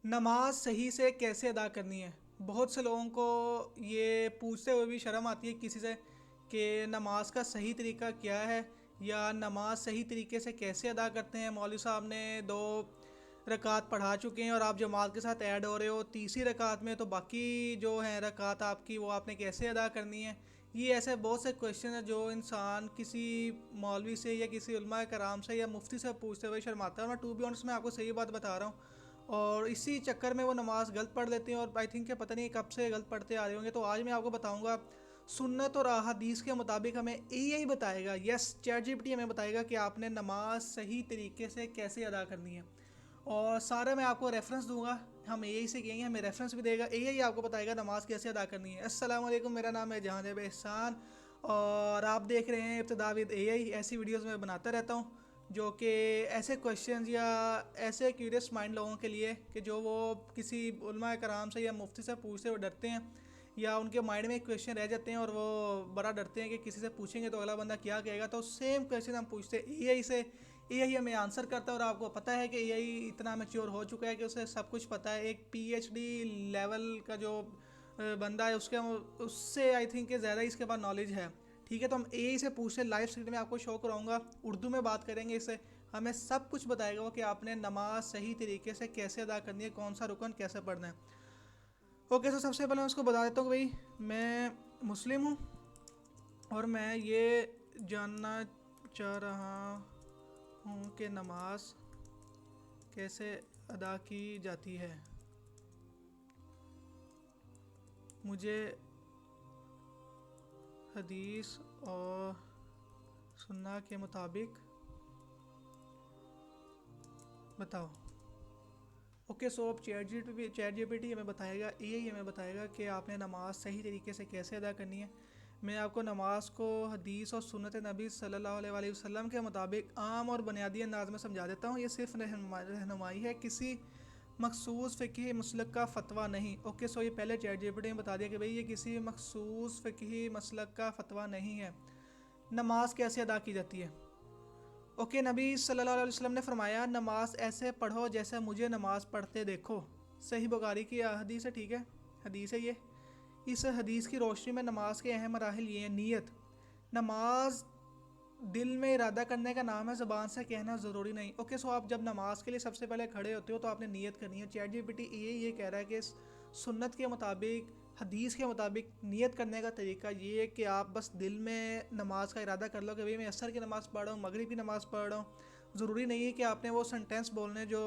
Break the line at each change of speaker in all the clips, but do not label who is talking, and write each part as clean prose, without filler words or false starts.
नमाज सही से कैसे अदा करनी है। बहुत से लोगों को ये पूछते हुए भी शर्म आती है किसी से कि नमाज का सही तरीका क्या है, या नमाज सही तरीके से कैसे अदा करते हैं। मौलवी साहब ने दो रकात पढ़ा चुके हैं और आप जमात के साथ ऐड हो रहे हो तीसरी रकात में, तो बाकी जो है रकात आपकी वो आपने कैसे अदा करनी है। ये ऐसे बहुत से क्वेश्चन है जो इंसान किसी मौलवी से या किसी उलमा कराम से या मुफ्ती से पूछते हुए शर्माता है। मैं टू बी ऑनेस्ट मैं आपको सही बात बता रहा हूँ, और इसी चक्कर में वो नमाज़ गलत पढ़ लेते हैं और आई थिंक पता नहीं कब से गलत पढ़ते आ रहे होंगे। तो आज मैं आपको बताऊंगा सुन्नत और अहादीस के मुताबिक हमें यही बताएगा, यस चैट जीपीटी हमें बताएगा कि आपने नमाज सही तरीके से कैसे अदा करनी है। और सारा मैं आपको रेफरेंस दूंगा, हम यही से कहेंगे, हमें रेफरेंस भी देगा, यही आपको बताएगा नमाज कैसे अदा करनी है। अस्सलाम वालेकुम, मेरा नाम है जहांदेब एहसान और आप देख रहे हैं इब्तिदा विद एआई। ऐसी वीडियोस मैं बनाता रहता हूँ जो कि ऐसे क्वेश्चंस या ऐसे क्यूरियस माइंड लोगों के लिए कि जो वो किसी उलमा कराम से या मुफ्ती से पूछते हुए डरते हैं, या उनके माइंड में एक क्वेश्चन रह जाते हैं और वो बड़ा डरते हैं कि किसी से पूछेंगे तो अगला बंदा क्या कहेगा। तो सेम क्वेश्चन हम पूछते हैं एआई से, एआई हमें आंसर करता है। और आपको पता है कि एआई इतना मैच्योर हो चुका है कि उसे सब कुछ पता है। एक पीएचडी लेवल का जो बंदा है उसके उससे आई थिंक ज़्यादा इसके पास नॉलेज है। ठीक है, तो हम एआई से पूछते लाइव स्क्रीन में आपको शो कराऊंगा, उर्दू में बात करेंगे इससे, हमें सब कुछ बताएगा वो कि आपने नमाज सही तरीके से कैसे अदा करनी है, कौन सा रुकन कैसे पढ़ना है। ओके, तो सबसे पहले मैं उसको बता देता हूँ कि भाई मैं मुस्लिम हूँ और मैं ये जानना चाह रहा हूँ कि नमाज कैसे अदा की जाती है। मुझे हदीस और सुन्ना के मुताबिक बताओ। ओके, सो अब चैट जीपीटी हमें बताएगा, यही हमें बताएगा कि आपने नमाज सही तरीके से कैसे अदा करनी है। मैं आपको नमाज को हदीस और सुन्नत नबी सल्लल्लाहु अलैहि वसल्लम के मुताबिक आम और बुनियादी अंदाज में समझा देता हूँ। ये सिर्फ रहनुमाई है, किसी मखसूस फ़िक़ही मसलक का फ़तवा नहीं। ओके, सो ये पहले चैट जीपीटी ने बता दिया कि भाई ये किसी मखसूस फ़िक़ही मसलक का फ़तवा नहीं है। नमाज कैसे अदा की जाती है। ओके, नबी सल्लल्लाहु अलैहि वसल्लम ने फरमाया नमाज ऐसे पढ़ो जैसे मुझे नमाज पढ़ते देखो। सही बुखारी की हदीस है, ठीक है, हदीस है ये। इस हदीस की रोशनी में नमाज के अहम मराहिल ये हैं। नीयत, नमाज दिल में इरादा करने का नाम है, ज़बान से कहना ज़रूरी नहीं। ओके, सो आप जब नमाज के लिए सबसे पहले खड़े होते हो तो आपने नीयत करनी है। चैट जीपीटी ये कह रहा है कि सुन्नत के मुताबिक, हदीस के मुताबिक नीयत करने का तरीका ये है कि आप बस दिल में नमाज का इरादा कर लो कि भाई मैं असर की नमाज़ पढ़ रहा हूँ, मगरिब की नमाज़ पढ़ रहा हूँ। ज़रूरी नहीं है कि आपने वो सेंटेंस बोलने जो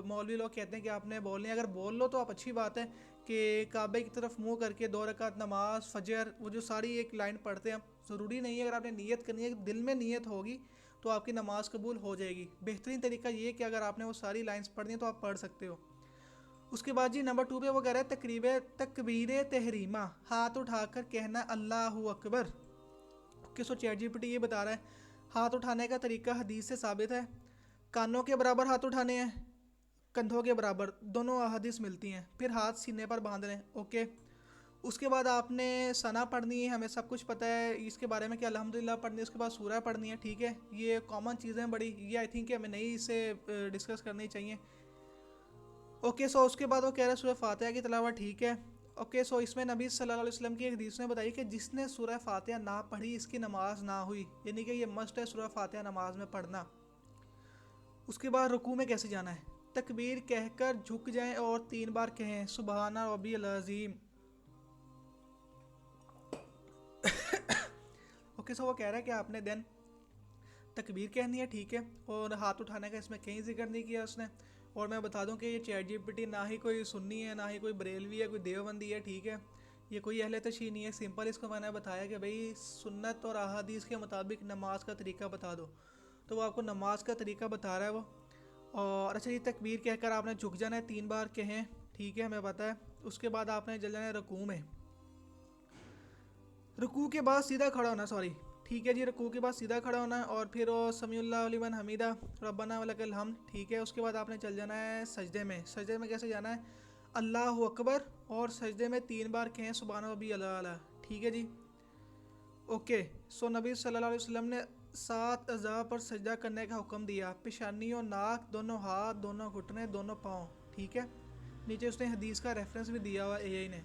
मौलवी लोग कहते हैं कि आपने बोलने, अगर बोल लो तो आप अच्छी बात है कि काबे की तरफ मुंह करके दो रकात नमाज फजर वो जो सारी एक लाइन पढ़ते हैं। ज़रूरी नहीं है, अगर आपने नीयत करनी है, दिल में नीयत होगी तो आपकी नमाज़ कबूल हो जाएगी। बेहतरीन तरीका ये है कि अगर आपने वो सारी लाइन्स पढ़नी है तो आप पढ़ सकते हो। उसके बाद जी नंबर 2 पे वो कह रहा है तकबीर तहरीमा, हाथ उठाकर कहना अल्लाह अकबर। ओके, सो चैट जीपीटी ये बता रहा है हाथ उठाने का तरीका हदीस से साबित है। कानों के बराबर हाथ उठाने हैं, कंधों के बराबर, दोनों हदीस मिलती हैं। फिर हाथ सीने पर बांधने हैं। ओके, उसके बाद आपने सना पढ़नी है, हमें सब कुछ पता है इसके बारे में कि अल्हम्दुलिल्लाह पढ़नी है। उसके बाद सूरह पढ़नी है, ठीक है, ये कॉमन चीज़ें हैं बड़ी, ये आई थिंक हमें नहीं इसे डिस्कस करनी चाहिए। ओके, सो उसके बाद वो कह रहा है सूरह फातिहा की तिलावत, ठीक है। ओके, सो इसमें नबी सल्लल्लाहु अलैहि वसल्लम की एक हदीस ने बताई कि जिसने सूरह फातिहा ना पढ़ी इसकी नमाज ना हुई, यानी कि ये मस्ट है सूरह फातिहा नमाज में पढ़ना। उसके बाद रुकू में कैसे जाना है, तकबीर कहकर झुक जाएं और 3 बार कहें सुबहाना रब्बियल अज़ीम। ओके, सो वो कह रहा है कि आपने देन तकबीर कहनी है, ठीक है, और हाथ उठाने का इसमें कहीं जिक्र नहीं किया उसने। और मैं बता दूं कि ये चैट जीपीटी ना ही कोई सुन्नी है, ना ही कोई बरेलवी है, कोई देवबंदी है, ठीक है, ये कोई अहले तशी नहीं है। सिंपल इसको मैंने बताया कि भाई सुन्नत और अहादीस के मुताबिक नमाज का तरीका बता दो, तो वो आपको नमाज का तरीका बता रहा है वो। और अच्छा, ये तकबीर कहकर आपने झुक जाना है, 3 बार कहें, ठीक है, हमें पता है। उसके बाद आपने जल जाना है रकू में, रुकू के बाद सीधा खड़ा होना, सॉरी, ठीक है जी, रुकू के बाद सीधा खड़ा होना है। और फिर वो समीउल्लाह लिमन हमीदा रब्बना वलकल हम, ठीक है। उसके बाद आपने चल जाना है सजदे में। सजदे में कैसे जाना है, अल्लाह अकबर, और सजदे में 3 बार कहें सुबहान रब्बी अला, ठीक है जी। ओके, सो नबी सल्लल्लाहु अलैहि वसल्लम ने 7 अज़ा पर सजदा करने का हुक्म दिया, पेशानी और नाक, दोनों हाथ, दोनों घुटने, दोनों पाँव, ठीक है। नीचे उसने हदीस का रेफरेंस भी दिया हुआ एआई ने।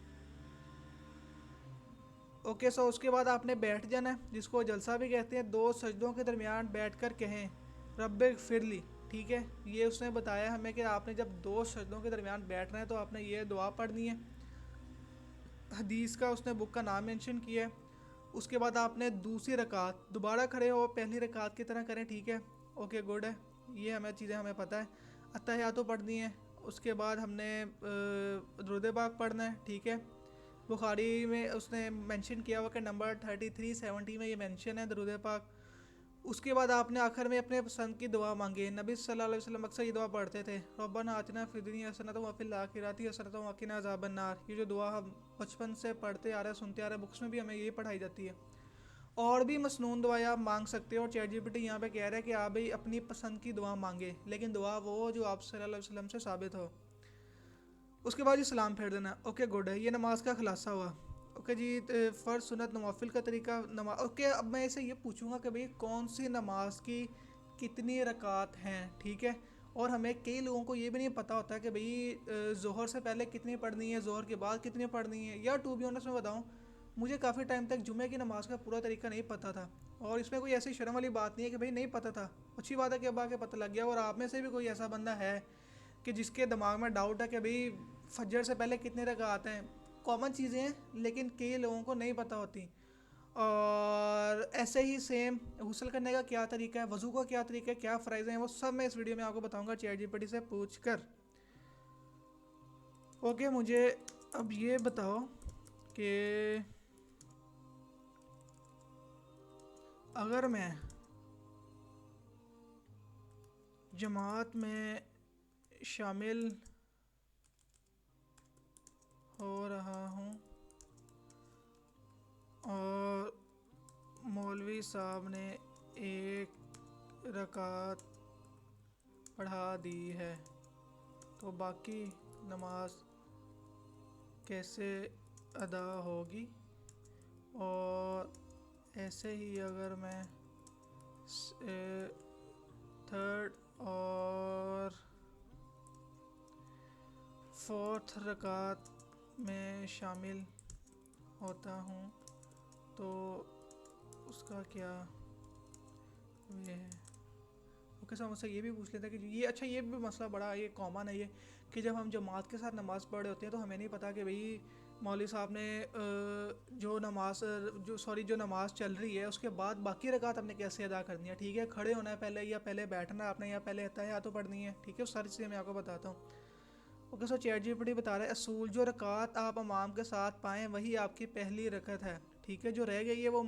ओके सो उसके बाद आपने बैठ जाना है, जिसको जलसा भी कहते हैं। 2 सजदों के दरमियान बैठ कर कहें रब्बे फिरली, ठीक है। ये उसने बताया हमें कि आपने जब 2 सजदों के दरमियान बैठना है तो आपने ये दुआ पढ़नी है। हदीस का उसने बुक का नाम मेंशन किया है। उसके बाद आपने दूसरी रकात दोबारा खड़े हो पहली रकात की तरह करें, ठीक है। ओके गुड है, ये हमें चीज़ें हमें पता है। अत्तहियातो पढ़नी है। उसके बाद हमने दुरूद पाक पढ़ना है, ठीक है। बुखारी में उसने मेंशन किया हुआ कि नंबर 3370 में ये मेंशन है दुरूद पाक। उसके बाद आपने आखिर में अपने पसंद की दुआ मांगी। नबी सल्लल्लाहु अलैहि वसल्लम अक्सर ये दुआ पढ़ते थे, रब्बना आतिना फिद दुनिया हसनतम व फिल आखिरति हसनतम व क़िना अज़ाबन नार। ये जो दुआ हम बचपन से पढ़ते आ रहे हैं, सुनते आ रहे हैं, बुक्स में भी हमें ये पढ़ाई जाती है। और भी मसनून दुआएं आप मांग सकते हो। और चैट जीपीटी यहाँ पे कह रहा है कि आप भी अपनी पसंद की दुआ मांगे, लेकिन दुआ वो जो आप सल्लल्लाहु अलैहि वसल्लम से साबित हो। उसके बाद ये सलाम फेर देना। ओके गुड है, ये नमाज का खुलासा हुआ। ओके जी, फ़र्ज सुन्नत नवाफिल का तरीका नमाज। ओके, अब मैं इसे ये पूछूंगा कि भाई कौन सी नमाज की कितनी रकात हैं, ठीक है। और हमें कई लोगों को ये भी नहीं पता होता कि भाई ज़ोहर से पहले कितनी पढ़नी है, ज़ोहर के बाद कितनी पढ़नी है। या टू बी ऑनेस्ट मैं बताऊँ, मुझे काफ़ी टाइम तक जुमे की नमाज़ का पूरा तरीका नहीं पता था। और इसमें कोई ऐसी शर्म वाली बात नहीं है कि भाई नहीं पता था, अच्छी बात है कि अब आके पता लग गया। और आप में से भी कोई ऐसा बंदा है कि जिसके दिमाग में डाउट है कि भाई फजर से पहले कितने रकात हैं। कॉमन चीज़ें हैं, लेकिन कई लोगों को नहीं पता होती। और ऐसे ही सेम गुस्ल करने का क्या तरीका है, वज़ू का क्या तरीका है, क्या फ़राइज़ हैं, वो सब मैं इस वीडियो में आपको बताऊंगा चैट जीपीटी से पूछ कर। ओके, मुझे अब ये बताओ कि अगर मैं जमात में शामिल हो रहा हूँ और मौलवी साहब ने एक रकात पढ़ा दी है, तो बाकी नमाज कैसे अदा होगी। और ऐसे ही अगर मैं थर्ड और फोर्थ रकात में शामिल होता हूँ तो उसका क्या वे है। ओके सर, मुझसे ये भी पूछ लेता है कि ये अच्छा, ये भी मसला बड़ा ये कॉमन है ये, कि जब हम जमात के साथ नमाज़ पढ़ रहे होते हैं तो हमें नहीं पता कि भाई मौलवी साहब ने जो नमाज़ चल रही है उसके बाद बाकी रकात हमने कैसे अदा करनी है, ठीक है। खड़े होना है पहले या पहले बैठना है आपने, या पहले अत्तहियात तो पढ़नी है, ठीक है। उस सारी चीज़ें मैं आपको बताता हूँ। ओके सो चैट जीपीटी बता रहा है असूल, जो रकात आप इमाम के साथ पाएँ वही आपकी पहली रकत है, ठीक है। जो रह गई है वो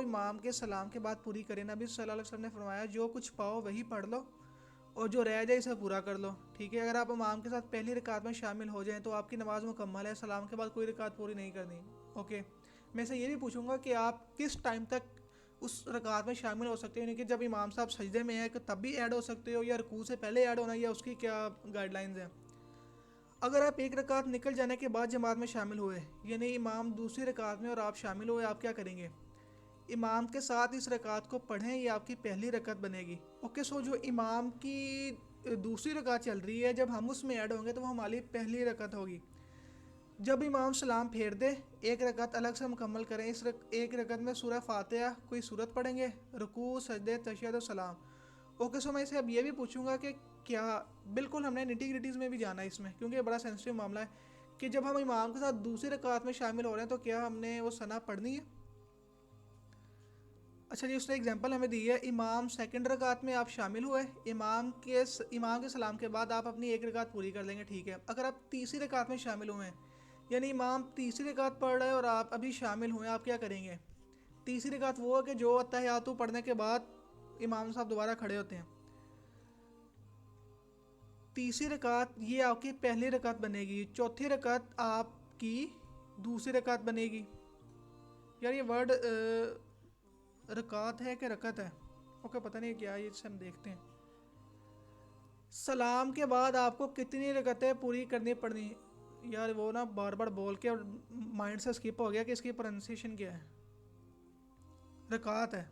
इमाम के सलाम के बाद पूरी करें। नबी सल्लल्लाहु अलैहि वसल्लम ने फरमाया जो कुछ पाओ वही पढ़ लो और जो रह जाए इसे पूरा कर लो, ठीक है। अगर आप इमाम के साथ पहली रकात में शामिल हो जाएं तो आपकी नमाज़ मुकम्मल है, सलाम के बाद कोई रकात पूरी नहीं करनी। ओके, मैं से ये भी पूछूंगा कि आप किस टाइम तक उस रकात में शामिल हो सकते हो, यानी कि जब इमाम साहब सजदे में है कि तब भी ऐड हो सकते हो, या रुकू से पहले ऐड होना, या उसकी क्या गाइडलाइंस हैं। अगर आप एक रकात निकल जाने के बाद जमात में शामिल हुए, यानी इमाम दूसरी रकात में और आप शामिल हुए, आप क्या करेंगे। इमाम के साथ इस रकात को पढ़ें, ये आपकी पहली रकात बनेगी। ओके सो जो इमाम की दूसरी रकात चल रही है, जब हम उसमें ऐड होंगे तो वो हमारी पहली रकात होगी। जब इमाम सलाम फेर दे, एक रकात अलग से मुकम्मल करें। एक रकात में सूरह फातिहा कोई सूरत पढ़ेंगे, रुकू सजदे तशहद और सलाम। ओके सो मैं इसे अब ये भी पूछूंगा कि क्या बिल्कुल हमने निटी ग्रिटीज़ में भी जाना है इसमें, क्योंकि बड़ा सेंसिटिव मामला है कि जब हम इमाम के साथ दूसरी रकात में शामिल हो रहे हैं तो क्या हमने वो सना पढ़नी है। अच्छा जी, उसने एग्जांपल हमें दी है, इमाम सेकंड रकात में आप शामिल हुए, इमाम के सलाम के बाद आप अपनी एक रकात पूरी कर लेंगे, ठीक है। अगर आप तीसरी रकात में शामिल हुए हैं, यानी इमाम तीसरी रकात पढ़ रहे हैं और आप अभी शामिल हुए, आप क्या करेंगे। तीसरी रकात वो है कि जो अत्तहियातु पढ़ने के बाद इमाम साहब दोबारा खड़े होते हैं। तीसरी रकात ये आपकी पहली रकात बनेगी, चौथी रकात आपकी दूसरी रकात बनेगी। यार ये वर्ड रकात है कि रकत है, ओके पता नहीं क्या, ये हम देखते हैं। सलाम के बाद आपको कितनी रकतें पूरी करनी पड़नी। यार वो ना बार बार बोल के और माइंड से स्किप हो गया कि इसकी प्रोनाउंसिएशन क्या है। रकात है,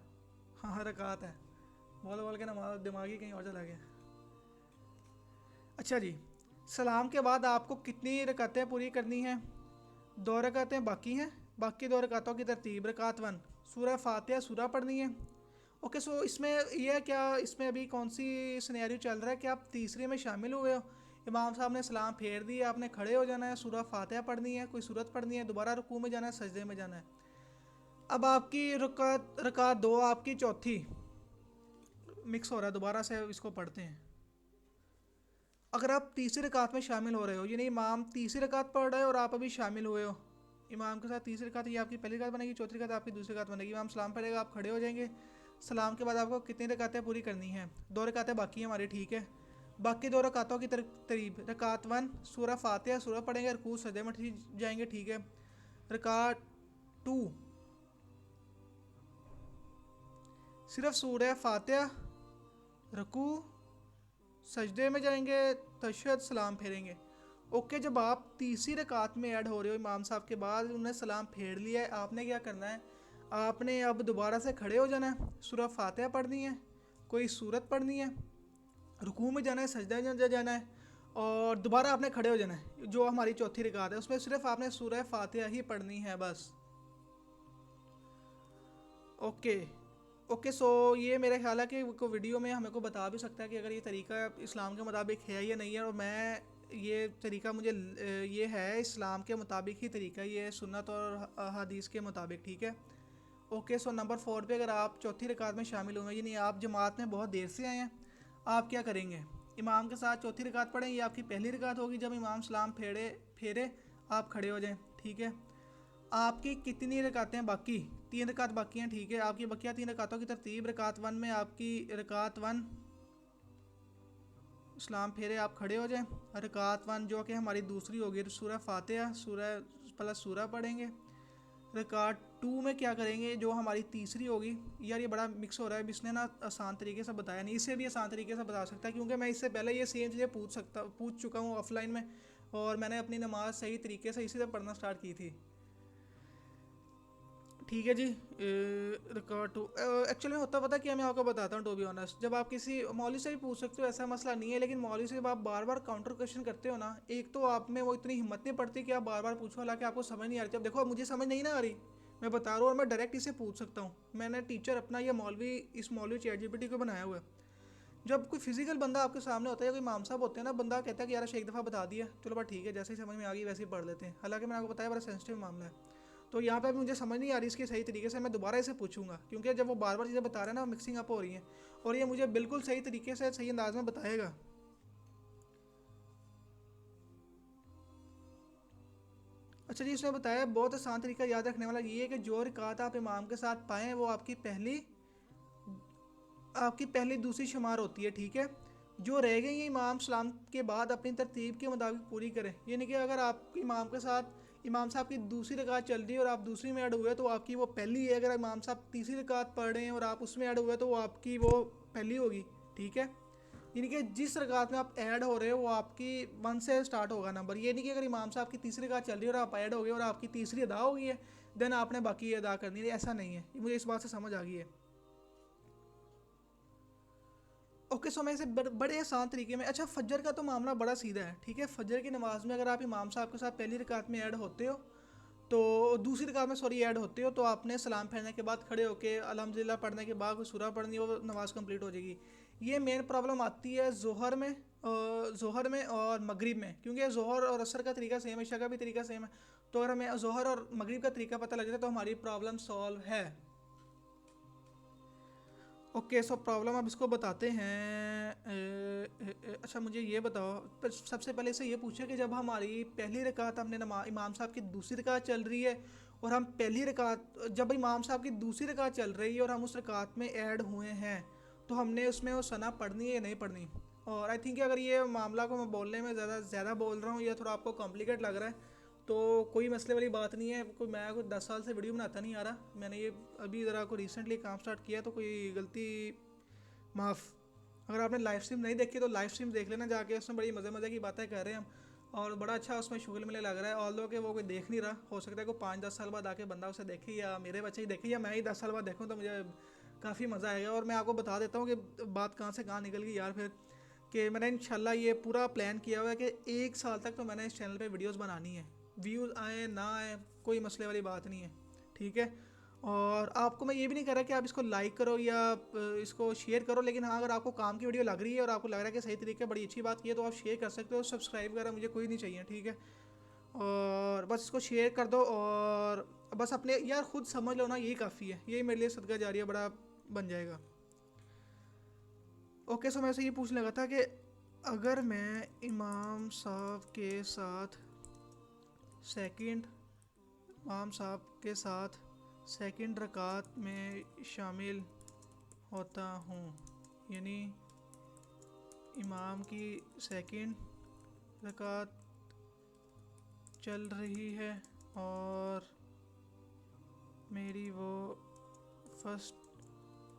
हाँ हाँ रकात है, बोल बोल के ना दिमाग ही कहीं और चला गया। अच्छा जी, सलाम के बाद आपको कितनी रकातें पूरी करनी हैं? 2 रकातें बाकी हैं। बाकी 2 रकातों की तरतीब: रकात वन, सूरह फातिहा सूरह पढ़नी है। ओके, सो इसमें यह है क्या, इसमें अभी कौन सी सिनेरियो चल रहा है कि आप तीसरे में शामिल हुए हो, इमाम साहब ने सलाम फेर दिया, आपने खड़े हो जाना है, सूरह फातिहा पढ़नी है, कोई सूरत पढ़नी है, दोबारा रुकू में जाना है, सजदे में जाना है। अब आपकी रकात रकात दो, आपकी चौथी मिक्स हो रहा है, दोबारा से इसको पढ़ते हैं। अगर आप तीसरी रकात में शामिल हो रहे हो, यानी इमाम तीसरी रकात पढ़ रहे हो और आप अभी शामिल हुए हो इमाम के साथ, तीसरी रकात ये आपकी पहली रकात बनेगी, चौथी रकात आपकी दूसरी रकात बनेगी। इमाम सलाम पढ़ेगा, आप खड़े हो जाएंगे। सलाम के बाद आपको कितनी रकातें पूरी करनी हैं? 2 रकातें बाकी हैं हमारी, ठीक है। बाकी 2 रकातों की तरतीब: रकात वन, सूरह फातिहा सूरह पढ़ेंगे, रुकू सजदे में जाएंगे, ठीक है। रकात टू, सिर्फ सूरह फातिहा, रुकू, सजदे में जाएंगे, तशहद, सलाम फेरेंगे। ओके, जब आप तीसरी रकात में ऐड हो रहे हो इमाम साहब के बाद, उन्होंने सलाम फेर लिया है, आपने क्या करना है? आपने अब दोबारा से खड़े हो जाना है, सूरह फातिहा पढ़नी है, कोई सूरत पढ़नी है, रुकू में जाना है, सजदा में जाना है, और दोबारा आपने खड़े हो जाना है। जो हमारी चौथी रकात है उसमें सिर्फ आपने सूरह फातिहा ही पढ़नी है बस। ओके। ओके, सो ये मेरे ख्याल है कि को वीडियो में हमें को बता भी सकता है कि अगर ये तरीका इस्लाम के मुताबिक है या नहीं है, और मैं ये तरीका मुझे ये है इस्लाम के मुताबिक ही तरीका, ये सुन्नत और हदीस के मुताबिक, ठीक है। ओके, सो नंबर 4 पे अगर आप चौथी रकात में शामिल होंगे, यानी आप जमात में बहुत देर से आए हैं, आप क्या करेंगे? इमाम के साथ चौथी रकात पढ़ें, ये आपकी पहली रकात होगी। जब इमाम सलाम फेरे फेरे आप खड़े हो जाएं, ठीक है। आपकी कितनी रकातें बाकी? 3 रकात बाकी हैं, ठीक है। आपकी बकिया 3 रकातों की तरतीब: रकात वन में आपकी रकात वन, इस्लाम फेरे, आप खड़े हो जाएं। रकात वन जो कि हमारी दूसरी होगी, सूरह फातिहा सूरह प्लस सूरह पढ़ेंगे। रकात टू में क्या करेंगे, जो हमारी तीसरी होगी। यार ये बड़ा मिक्स हो रहा है, इसने ना आसान तरीके से बताया नहीं, इससे भी आसान तरीके से बता सकता है, क्योंकि मैं इससे पहले ये सेम चीज़ें पूछ चुका हूँ ऑफलाइन में, और मैंने अपनी नमाज सही तरीके से इसी से पढ़ना स्टार्ट की थी, ठीक है जी। रिकॉर्ड टू एक्चुअली होता पता क्या, मैं आपको बताता हूँ, टू बी ऑनेस्ट, जब आप किसी मौलवी से भी पूछ सकते हो, ऐसा मसला नहीं है, लेकिन मौलवी से जब आप बार बार काउंटर क्वेश्चन करते हो ना, एक तो आप में वो इतनी हिम्मत नहीं पड़ती कि आप बार बार पूछो, हालांकि आपको समझ नहीं आ रही। जब देखो मुझे समझ नहीं ना आ रही, मैं बता रहा हूँ, और मैं डायरेक्ट इसे पूछ सकता हूँ। मैंने टीचर अपना ये मौलवी, इस मौलवी ChatGPT को बनाया हुआ है। जब कोई फिजिकल बंदा आपके सामने होता है या कोई इमाम साहब होते हैं ना, बंदा कहता है कि यार एक दफ़ा बता दिया, चलो बात ठीक है, जैसे ही समझ में आ गई वैसे ही पढ़ लेते हैं, हालांकि मैंने आपको बताया बड़ा सेंसिटिव मामला है। तो यहाँ पे अभी मुझे समझ नहीं आ रही इसकी सही तरीके से, मैं दोबारा इसे पूछूंगा, क्योंकि जब वो बार बार चीज़ें बता रहे हैं ना, मिक्सिंग अप हो रही हैं, और ये मुझे बिल्कुल सही तरीके से सही अंदाज में बताएगा। अच्छा जी, इसमें बताया बहुत आसान तरीका याद रखने वाला ये है कि जो रिकात आप इमाम के साथ पाएँ वो आपकी पहली दूसरी शुमार होती है, ठीक है। जो रह गई है इमाम सलाम के बाद अपनी तरतीब के मुताबिक पूरी करें, यानी कि अगर आप इमाम के साथ इमाम साहब की दूसरी रकात चल रही है और आप दूसरी में ऐड हुए तो आपकी वो पहली है। अगर इमाम साहब तीसरी रकात पढ़ रहे हैं और आप उसमें ऐड हुए तो वो आपकी वो पहली होगी, ठीक है। यानी कि जिस रकात में आप ऐड हो रहे हो वो आपकी 1 से स्टार्ट होगा नंबर। ये नहीं कि अगर इमाम साहब की तीसरी रकात चल रही है और आप ऐड हो गए और आपकी तीसरी अदा हो गई है देन आपने बाकी अदा करनी है, ऐसा नहीं है। मुझे इस बात से समझ आ गई है। ओके, सो मैं इसे बड़े आसान तरीके में, अच्छा फजर का तो मामला बड़ा सीधा है, ठीक है। फजर की नमाज में अगर आप इमाम साहब के साथ पहली रकात में ऐड होते हो तो दूसरी रकात में सॉरी ऐड होते हो तो आपने सलाम फेरने के बाद खड़े होके अल्हम्दुलिल्लाह पढ़ने के बाद कोई सूरह पढ़नी है, वो नमाज कंप्लीट हो जाएगी। ये मेन प्रॉब्लम आती है जोहर में और मगरिब में, क्योंकि जोहर और असर का तरीका सेम है, इशा का भी तरीका सेम है। तो अगर हमें जोहर और मगरिब का तरीका पता लग जाए तो हमारी प्रॉब्लम सॉल्व है। ओके, सो प्रॉब्लम अब इसको बताते हैं। अच्छा मुझे ये बताओ, पर सबसे पहले से ये पूछे कि जब हमारी पहली रकात हमने इमाम साहब की दूसरी रकात चल रही है और हम पहली रकात जब इमाम साहब की दूसरी रकात चल रही है और हम उस रकात में ऐड हुए हैं तो हमने उसमें वो सना पढ़नी है या नहीं पढ़नी। और आई थिंक अगर ये मामला को मैं बोलने में ज़्यादा बोल रहा हूँ या थोड़ा आपको कॉम्प्लिकेट लग रहा है तो कोई मसले वाली बात नहीं है। मैं कोई 10 साल से वीडियो बनाता नहीं आ रहा, मैंने ये अभी ज़रा को रिसेंटली काम स्टार्ट किया, तो कोई गलती माफ़। अगर आपने लाइव स्ट्रीम नहीं देखी तो लाइव स्ट्रीम देख लेना जाके, उसमें बड़ी मज़े मज़े की बातें कर रहे हैं हम, और बड़ा अच्छा उसमें शुगल मिले लग रहा है। ऑल दो कि वो कोई देख नहीं रहा, हो सकता है कोई 5-10 साल बाद आके बंदा उसे देखे, या मेरे बच्चे ही देखे, या मैं ही 10 साल बाद देखूँ, तो मुझे काफ़ी मज़ा आएगा। और मैं आपको बता देता हूँ कि बात कहाँ से कहाँ निकल गई यार फिर। कि मैंने इंशाल्लाह ये पूरा प्लान किया हुआ है कि 1 साल तक तो मैंने इस चैनल पे वीडियोस बनानी है, व्यूज़ आए ना आए कोई मसले वाली बात नहीं है, ठीक है। और आपको मैं ये भी नहीं कह रहा कि आप इसको लाइक करो या इसको शेयर करो, लेकिन हाँ अगर आपको काम की वीडियो लग रही है और आपको लग रहा है कि सही तरीके बड़ी अच्छी बात की है तो आप शेयर कर सकते हो। सब्सक्राइब वगैरह मुझे कोई नहीं चाहिए, ठीक है। और बस इसको शेयर कर दो और बस अपने यार खुद समझ लो ना, यही काफ़ी है, यही मेरे लिए सदका जारिया बड़ा बन जाएगा। ओके, सो मैं ऐसे ये पूछने लगा था कि अगर मैं इमाम साहब के साथ सेकंड इमाम साहब के साथ सेकंड रकात में शामिल होता हूँ, यानी इमाम की सेकंड रकात चल रही है और मेरी वो फर्स्ट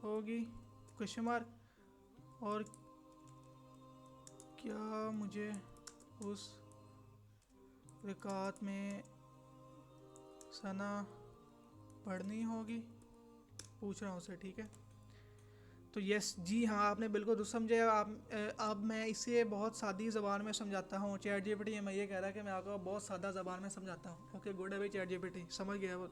होगी क्वेश्चन मार्क, और क्या मुझे उस रकात में सना पढ़नी होगी, पूछ रहा हूँ उससे, ठीक है। तो यस जी हाँ, आपने बिल्कुल दुरुस्त समझा। अब मैं इसे बहुत सादी ज़बान में समझाता हूँ। चैट जीपीटी मैं ये कह रहा है कि मैं आपको बहुत सादा ज़बान में समझाता हूँ। ओके गुड है भाई, चैट जीपीटी समझ गया वो।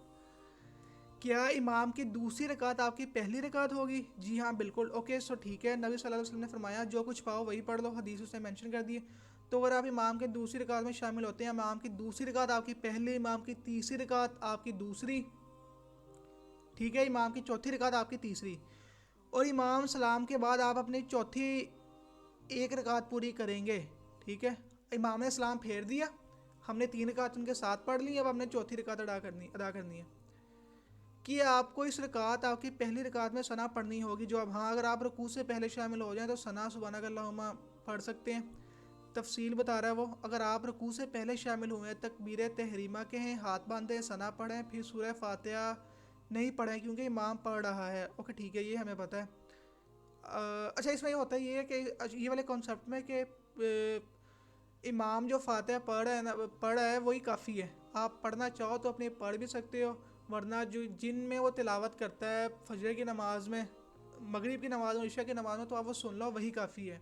क्या इमाम की दूसरी रकात आपकी पहली रकात होगी? जी हाँ बिल्कुल। ओके सो ठीक है, नबी सल्लल्लाहु अलैहि वसल्लम ने फरमाया जो कुछ पाओ वही पढ़ लो, हदीस उसने मेंशन कर दिए। तो अगर आप इमाम के दूसरी रकात में शामिल होते हैं, इमाम की दूसरी रकात आपकी पहली, इमाम की तीसरी रकात आपकी दूसरी, ठीक है, इमाम की चौथी रकात आपकी तीसरी, और इमाम सलाम के बाद आप अपनी चौथी एक रकात पूरी करेंगे, ठीक है। इमाम ने सलाम फेर दिया, हमने 3 रकात उनके साथ पढ़ ली, अब हमने चौथी रकात अदा करनी है कि आपको इस रकात आपकी पहली रकात में सना पढ़नी होगी। जो अब हाँ, अगर आप रुकू से पहले शामिल हो जाएं तो सना सुबहानक अल्लाहुम्मा पढ़ सकते हैं। तफसील बता रहा है वो, अगर आप रुकू से पहले शामिल हुए हैं, तकबीर तहरीमा के हैं, हाथ बांधे, सना पढ़ें, फिर सूरह फातिहा नहीं पढ़ें क्योंकि इमाम पढ़ रहा है। ओके ठीक है, ये हमें पता है। अच्छा इसमें ये होता है, ये है कि ये वाले कॉन्सेप्ट में कि इमाम जो फातिहा पढ़ रहा है वही काफ़ी है। आप पढ़ना चाहो तो अपने पढ़ भी सकते हो, वरना जो जिन में वो तिलावत करता है फजर की नमाज में, मगरिब की नमाज में, इशा की नमाज में, तो आप वो सुन लो, वही काफ़ी है।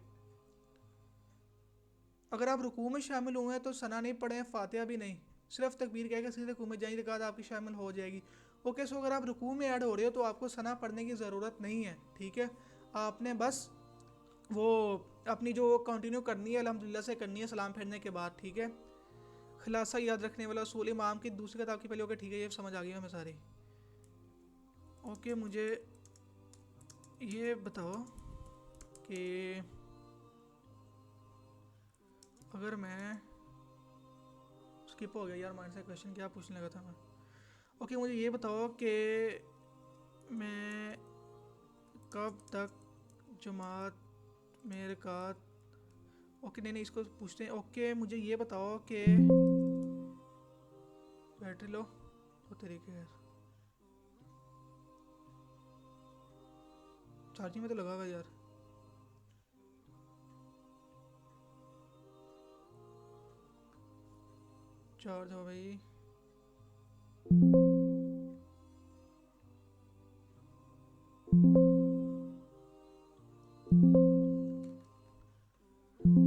अगर आप रुकू में शामिल हुए हैं तो सना नहीं पढ़ें, फातिहा भी नहीं, सिर्फ तकबीर कह के सीधे रुकू में जाएंगे, रकात आपकी शामिल हो जाएगी। ओके सो अगर आप रुकू में ऐड हो रहे हो तो आपको सना पढ़ने की ज़रूरत नहीं है, ठीक है। आपने बस वो अपनी जो कंटिन्यू करनी है अल्हम्दुलिल्लाह से करनी है सलाम फेरने के बाद, ठीक है। खुलासा याद रखने वाला उसूल, इमाम की दूसरी किताब की पहले। ओके ठीक है, ये समझ आ गई हमें सारी। ओके मुझे ये बताओ कि अगर मैं स्किप हो गया यार माइंड से, क्वेश्चन क्या पूछने लगा था मैं। ओके मुझे ये बताओ कि मैं कब तक जमात में रकात, ओके नहीं इसको पूछते हैं। ओके मुझे ये बताओ कि बैटरी लो तो तरीके है, चार्जिंग में तो लगा हुआ यार। चार्ज हो भाई,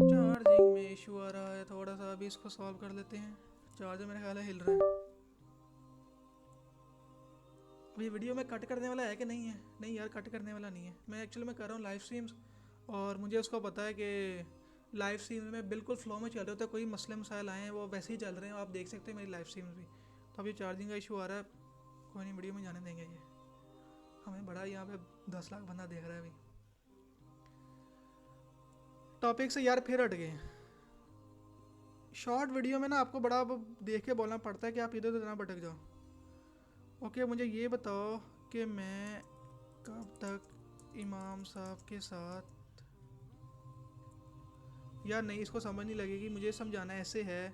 चार्जिंग में इशू आ रहा है थोड़ा सा, अभी इसको सॉल्व कर लेते हैं। चार्जर मेरे ख्याल है हिल रहा है। अब ये वीडियो में कट करने वाला है कि नहीं है? नहीं यार कट करने वाला नहीं है, मैं एक्चुअली मैं कर रहा हूँ लाइव स्ट्रीम्स, और मुझे उसको पता है कि लाइव स्ट्रीम में बिल्कुल फ्लो में चल रहे होते हैं, कोई मसले मसाइल आए हैं वो वैसे ही चल रहे हैं, आप देख सकते हैं मेरी लाइव स्ट्रीम्स भी। तो अभी चार्जिंग का इशू आ रहा है, कोई नहीं वीडियो में जाने देंगे, ये हमें बड़ा यहाँ पे 10 लाख बंदा देख रहा है अभी। टॉपिक से यार फिर हट गए। शॉर्ट वीडियो में ना आपको बड़ा देख के बोलना पड़ता है कि आप इधर उधर ना भटक जाओ। ओके मुझे ये बताओ कि मैं कब तक इमाम साहब के साथ, यार नहीं इसको समझ नहीं लगेगी, मुझे समझाना ऐसे है।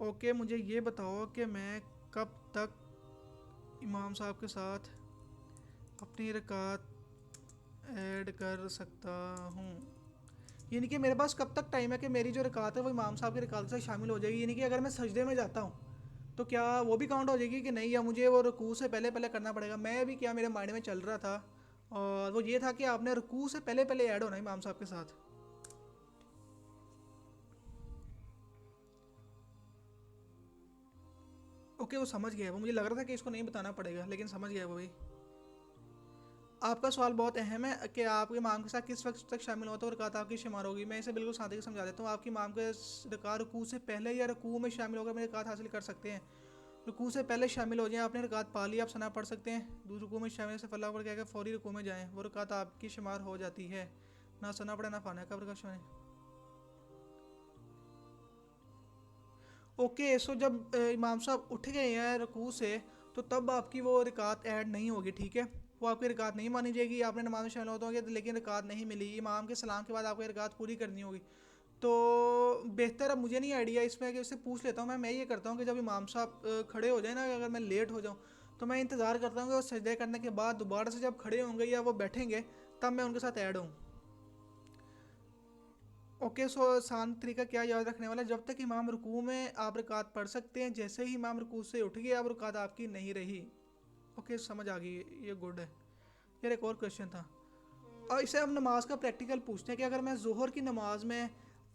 ओके मुझे ये बताओ कि मैं कब तक इमाम साहब के साथ अपनी रकात ऐड कर सकता हूँ, यानी कि मेरे पास कब तक टाइम है कि मेरी जो रकात है वो इमाम साहब की रकात से शामिल हो जाएगी। यानी कि अगर मैं सजदे में जाता हूँ तो क्या वो भी काउंट हो जाएगी कि नहीं, या मुझे वो रुकू से पहले पहले करना पड़ेगा? मैं भी क्या मेरे माइंड में चल रहा था, और वो ये था कि आपने रुकू से पहले पहले ऐड होना इमाम साहब के साथ, ओके, वो समझ गया। वो मुझे लग रहा था कि इसको नहीं बताना पड़ेगा, लेकिन समझ गया वो भाई। आपका सवाल बहुत अहम है कि आप इमाम के साथ किस वक्त तक शामिल होता है और रकात आपकी शुमार होगी। मैं इसे बिल्कुल सादगी समझा देता हूँ। आपकी इमाम के रकात रुकू से पहले या रुकू में शामिल होकर मेरे रकात हासिल कर सकते हैं। रुकू से पहले शामिल हो जाएं, आपने रकात पा ली, आप सना पढ़ सकते हैं। दूसरे रुकू में शामिल से फल्ला पर क्या फौरी रुकू में जाएँ, वो रकात आपकी शुमार हो जाती है। ना सना पड़े ना फाना कब्र का शुमार। ओके, सो जब इमाम साहब उठ गए हैं रुकू से, तो तब आपकी वो रकात ऐड नहीं होगी, ठीक है। वो आपकी रकात नहीं मानी जाएगी। आपने नमाज में शामिल होते होंगे लेकिन रकात नहीं मिली, इमाम के सलाम के बाद आपको रकात पूरी करनी होगी। तो बेहतर, अब मुझे नहीं आइडिया इसमें कि उससे पूछ लेता हूँ। मैं ये करता हूँ कि जब इमाम साहब खड़े हो जाए ना, अगर मैं लेट हो जाऊँ तो मैं इंतज़ार करता हूँ कि वो सजदे करने के बाद दोबारा से जब खड़े होंगे या वो बैठेंगे, तब मैं उनके साथ ऐड हूँ। ओके, सो आसान तरीका क्या याद रखने वाला है, जब तक इमाम रुकू में आप रकात पढ़ सकते हैं, जैसे ही इमाम रुकू से उठ गए अब रकात आपकी नहीं रही। ओके, समझ आ गई, ये गुड है। यार एक और क्वेश्चन था, और इसे हम नमाज का प्रैक्टिकल पूछते हैं कि अगर मैं जोहर की नमाज में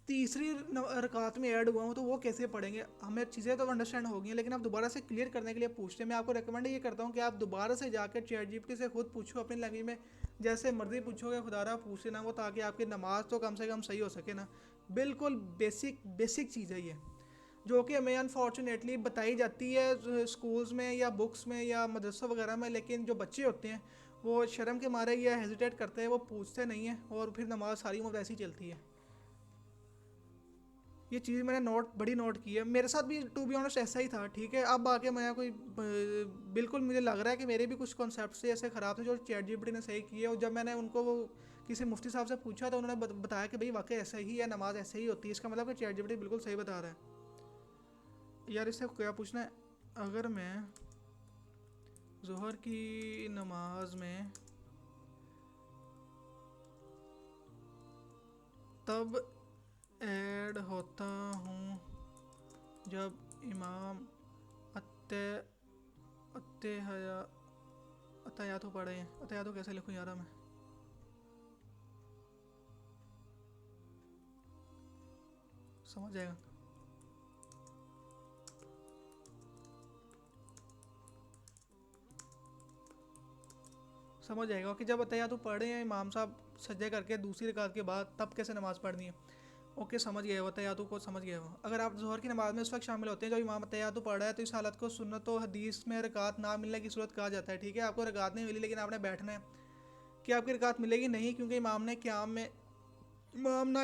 तीसरी रकात में ऐड हुआ हूँ तो वो कैसे पढ़ेंगे। हमें चीज़ें तो अंडरस्टैंड हो गई, लेकिन आप दोबारा से क्लियर करने के लिए पूछते हैं। मैं आपको रिकमेंड ये करता हूँ कि आप दोबारा से जाकर चैट जीपीटी से खुद पूछो अपनी लैंग्वेज में, जैसे मर्जी पूछोगे खुदारा पूछ लेना वो, ताकि आपकी नमाज तो कम से कम सही हो सके ना। बिल्कुल बेसिक बेसिक चीज़ है ये, जो कि हमें अनफॉर्चुनेटली बताई जाती है स्कूल्स में या बुक्स में या मदरसों वगैरह में, लेकिन जो बच्चे होते हैं वो शर्म के मारे या हेजिटेट करते हैं, वो पूछते नहीं हैं और फिर नमाज सारी उम्र ऐसी चलती है। ये चीज़ मैंने बड़ी नोट की है, मेरे साथ भी टू बी ऑनेस्ट ऐसा ही था, ठीक है। अब आके मैं कोई बिल्कुल मुझे लग रहा है कि मेरे भी कुछ कॉन्सेप्ट से ऐसे ख़राब थे जो चैट जीपीटी ने सही किए, और जब मैंने उनको वो किसी मुफ्ती साहब से पूछा तो उन्होंने बताया कि भाई वाकई ऐसा ही है, नमाज ऐसे ही होती है। इसका मतलब कि चैट जीपीटी बिल्कुल सही बता रहा है। यार इससे क्या पूछना है, अगर मैं जोहर की नमाज में तब ऐड होता हूँ जब इमाम अत्ते अत्तेहया अत्तहियातो पढ़े हैं। अत्तहियातो कैसे लिखूँ यार मैं, समझ जाएगा। समझ जाएगा कि जब अत्तहियातो पढ़े हैं इमाम साहब सज्जे करके दूसरी रकात के बाद, तब कैसे नमाज़ पढ़नी है। ओके, समझ गया वो, तैयातु को समझ गया वो। अगर आप जोहर की नमाज में उस वक्त शामिल होते हैं जब इमाम तैयातु पढ़ रहा है, तो इस हालत को सुन्नत व हदीस में रकात ना मिलने की सूरत कहा जाता है, ठीक है। आपको रकात नहीं मिली लेकिन आपने बैठना है, कि आपकी रकात मिलेगी नहीं, क्योंकि इमाम ना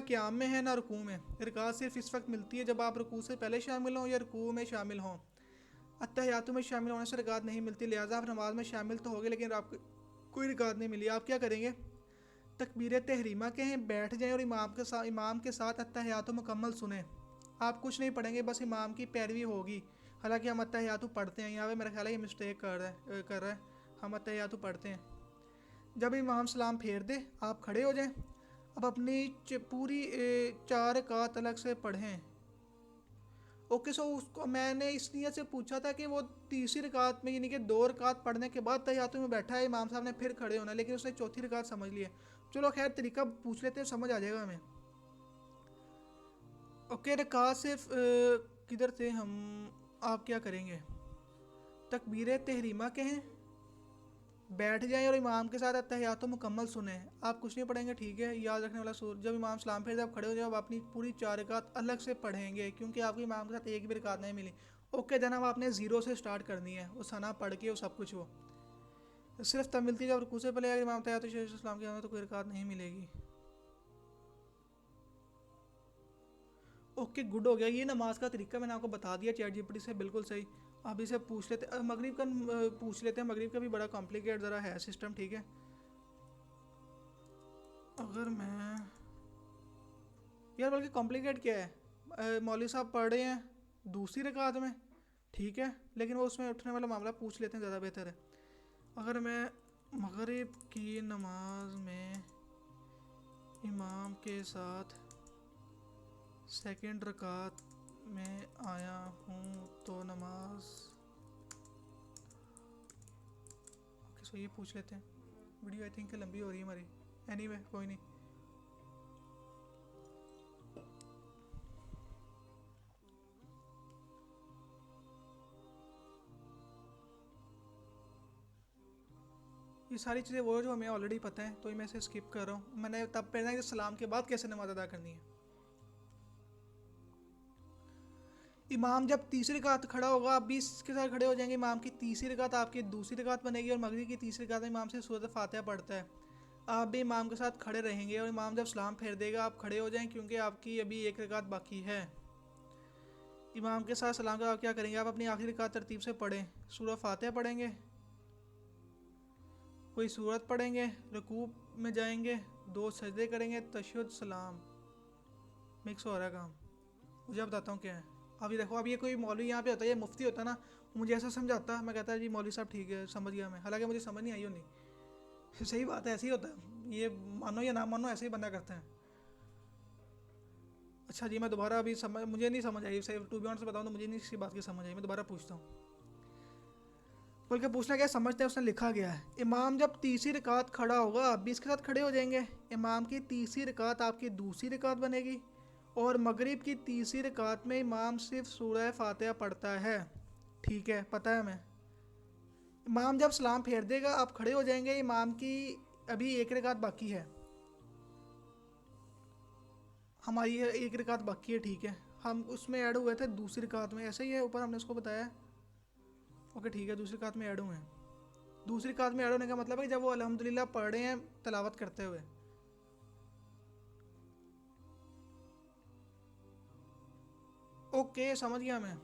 क्याम में है ना रुकू में। रकात सिर्फ इस वक्त मिलती है जब आप रुकू से पहले शामिल हों या रुकू में शामिल हों। अत्तहियातु में शामिल होने से रकात नहीं मिलती, लिहाजा आप नमाज में शामिल तो होगे लेकिन आपको कोई रकात नहीं मिली। आप क्या करेंगे, तकबीर तहरीमा कहें, बैठ जाएं और इमाम के साथ अत्तहियातु मुकम्मल सुने। आप कुछ नहीं पढ़ेंगे, बस इमाम की पैरवी होगी। हालांकि हम अत्तहियातु पढ़ते हैं, यहाँ पे मेरा ख्याल है ये मिस्टेक कर रहा है। हम अत्तहियातु पढ़ते हैं। जब इमाम सलाम फेर दे आप खड़े हो जाएं। अब अपनी पूरी 4 रकात अलग से पढ़ें। ओके, सो उसको मैंने इस नीयत से पूछा था कि वो तीसरी रकात में, यानी कि 2 रकात पढ़ने के बाद तहियातु में बैठा है, इमाम साहब ने फिर खड़े होना, लेकिन उसने चौथी रकात समझ ली है। चलो खैर, तरीका पूछ लेते हैं, समझ आ जाएगा हमें। ओके, रकात सिर्फ किधर थे हम, आप क्या करेंगे, तकबीर तहरीमा कहें, बैठ जाएं और इमाम के साथ अत्तहियातो मुकम्मल सुने। आप कुछ नहीं पढ़ेंगे, ठीक है। याद रखने वाला सूर, जब इमाम सलाम फिर जब खड़े हो जाए आप अपनी पूरी 4 रकात अलग से पढ़ेंगे, क्योंकि आपको इमाम के साथ एक भी रकात नहीं मिली। ओके, जनाब आपने ज़ीरो से स्टार्ट करनी है, वो सना पढ़ के वो सब कुछ, वो सिर्फ तब मिलती है जब रुकू से पहले अगर इमाम तैयार तो के तो कोई रकात नहीं मिलेगी। ओके, गुड हो गया। ये नमाज का तरीका मैंने आपको बता दिया चैट जीपीटी से, बिल्कुल सही। अब इसे पूछ लेते मगरिब का पूछ लेते हैं। मगरिब का भी बड़ा कॉम्प्लिकेट ज़रा है सिस्टम, ठीक है। अगर मैं, यार बल्कि कॉम्प्लिकेट क्या है, मौलवी साहब पढ़ रहे हैं दूसरी रकात में, ठीक है, लेकिन वो उसमें उठने वाला मामला पूछ लेते हैं, ज़्यादा बेहतर है। अगर मैं मगरिब की नमाज में इमाम के साथ सेकंड रकात में आया हूँ तो नमाज, ओके सो ये पूछ लेते हैं। वीडियो आई थिंक लंबी हो रही है हमारी, एनीवे कोई नहीं। ये सारी चीज़ें वो जो हमें ऑलरेडी पता है, तो मैं इसे स्किप कर रहा हूँ। मैंने तब पढ़ना है कि सलाम के बाद कैसे नमाज अदा करनी है। इमाम जब तीसरी रकात खड़ा होगा, आप भी इसके साथ खड़े हो जाएंगे। इमाम की तीसरी रकात आपकी दूसरी रकात बनेगी, और मगरिब की तीसरी रकात में इमाम से सूरत फातिहा पढ़ता है। आप भी इमाम के साथ खड़े रहेंगे, और इमाम जब सलाम फेर देगा आप खड़े हो जाएं, क्योंकि आपकी अभी एक रकात बाकी है। इमाम के साथ सलाम का आप क्या करेंगे, आप अपनी आखिरी रकात तरतीब से पढ़ें। सूरत फातिहा पढ़ेंगे, कोई सूरत पढ़ेंगे, रुकू में जाएंगे, 2 सजदे करेंगे, तशहुद सलाम। मिक्स हो रहा है काम, मुझे बताता हूँ क्या है। अभी देखो, अब ये कोई मौलवी यहाँ पे होता है, ये मुफ्ती होता ना, मुझे ऐसा समझाता, मैं कहता जी मौलवी साहब ठीक है समझ गया मैं, हालांकि मुझे समझ नहीं आई हो नहीं। सही बात है, ऐसे ही होता है, ये मानो या ना मानो ऐसे ही बंदा करते हैं। अच्छा जी, मैं दोबारा अभी मुझे नहीं समझ आई, टू बी ऑनेस्ट बताऊँ तो मुझे नहीं इसी बात की समझ आई, मैं दोबारा पूछता हूँ। बल्कि पूछना क्या समझते हैं, उसने लिखा गया है, इमाम जब तीसरी रकात खड़ा होगा आप भी इसके साथ खड़े हो जाएंगे। इमाम की तीसरी रकात आपकी दूसरी रकात बनेगी, और मगरिब की तीसरी रकात में इमाम सिर्फ सूरह फातिहा पढ़ता है। ठीक है, पता है हमें। इमाम जब सलाम फेर देगा आप खड़े हो जाएंगे। इमाम की अभी एक रकात बाकी है, हमारी एक रकात बाकी है, ठीक है। हम उसमें ऐड हुए थे दूसरी रकात में, ऐसे ही है, ऊपर हमने उसको बताया। ओके ठीक है, दूसरी रकात में ऐड हुए हैं। दूसरी रकात में ऐड होने का मतलब है कि जब वो अल्हम्दुलिल्लाह पढ़ रहे हैं तलावत करते हुए। ओके समझ गया मैं।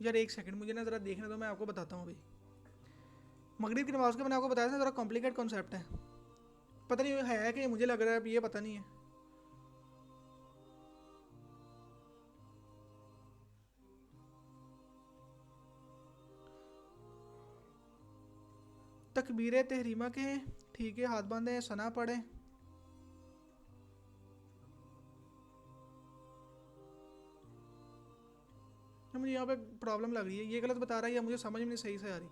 यार एक सेकंड मुझे ना ज़रा देखने दो, मैं आपको बताता हूँ अभी। मगरिब की नमाज का मैंने आपको बताया था, ज़रा कॉम्प्लिकेट कॉन्सेप्ट है, पता नहीं है कि मुझे लग रहा है, अब ये पता नहीं है। तकबीर तहरीमा के, ठीक है, हाथ बांधे, सना पढ़े। मुझे यहाँ पे प्रॉब्लम लग रही है, ये गलत बता रहा है या मुझे समझ में नहीं सही से आ रही।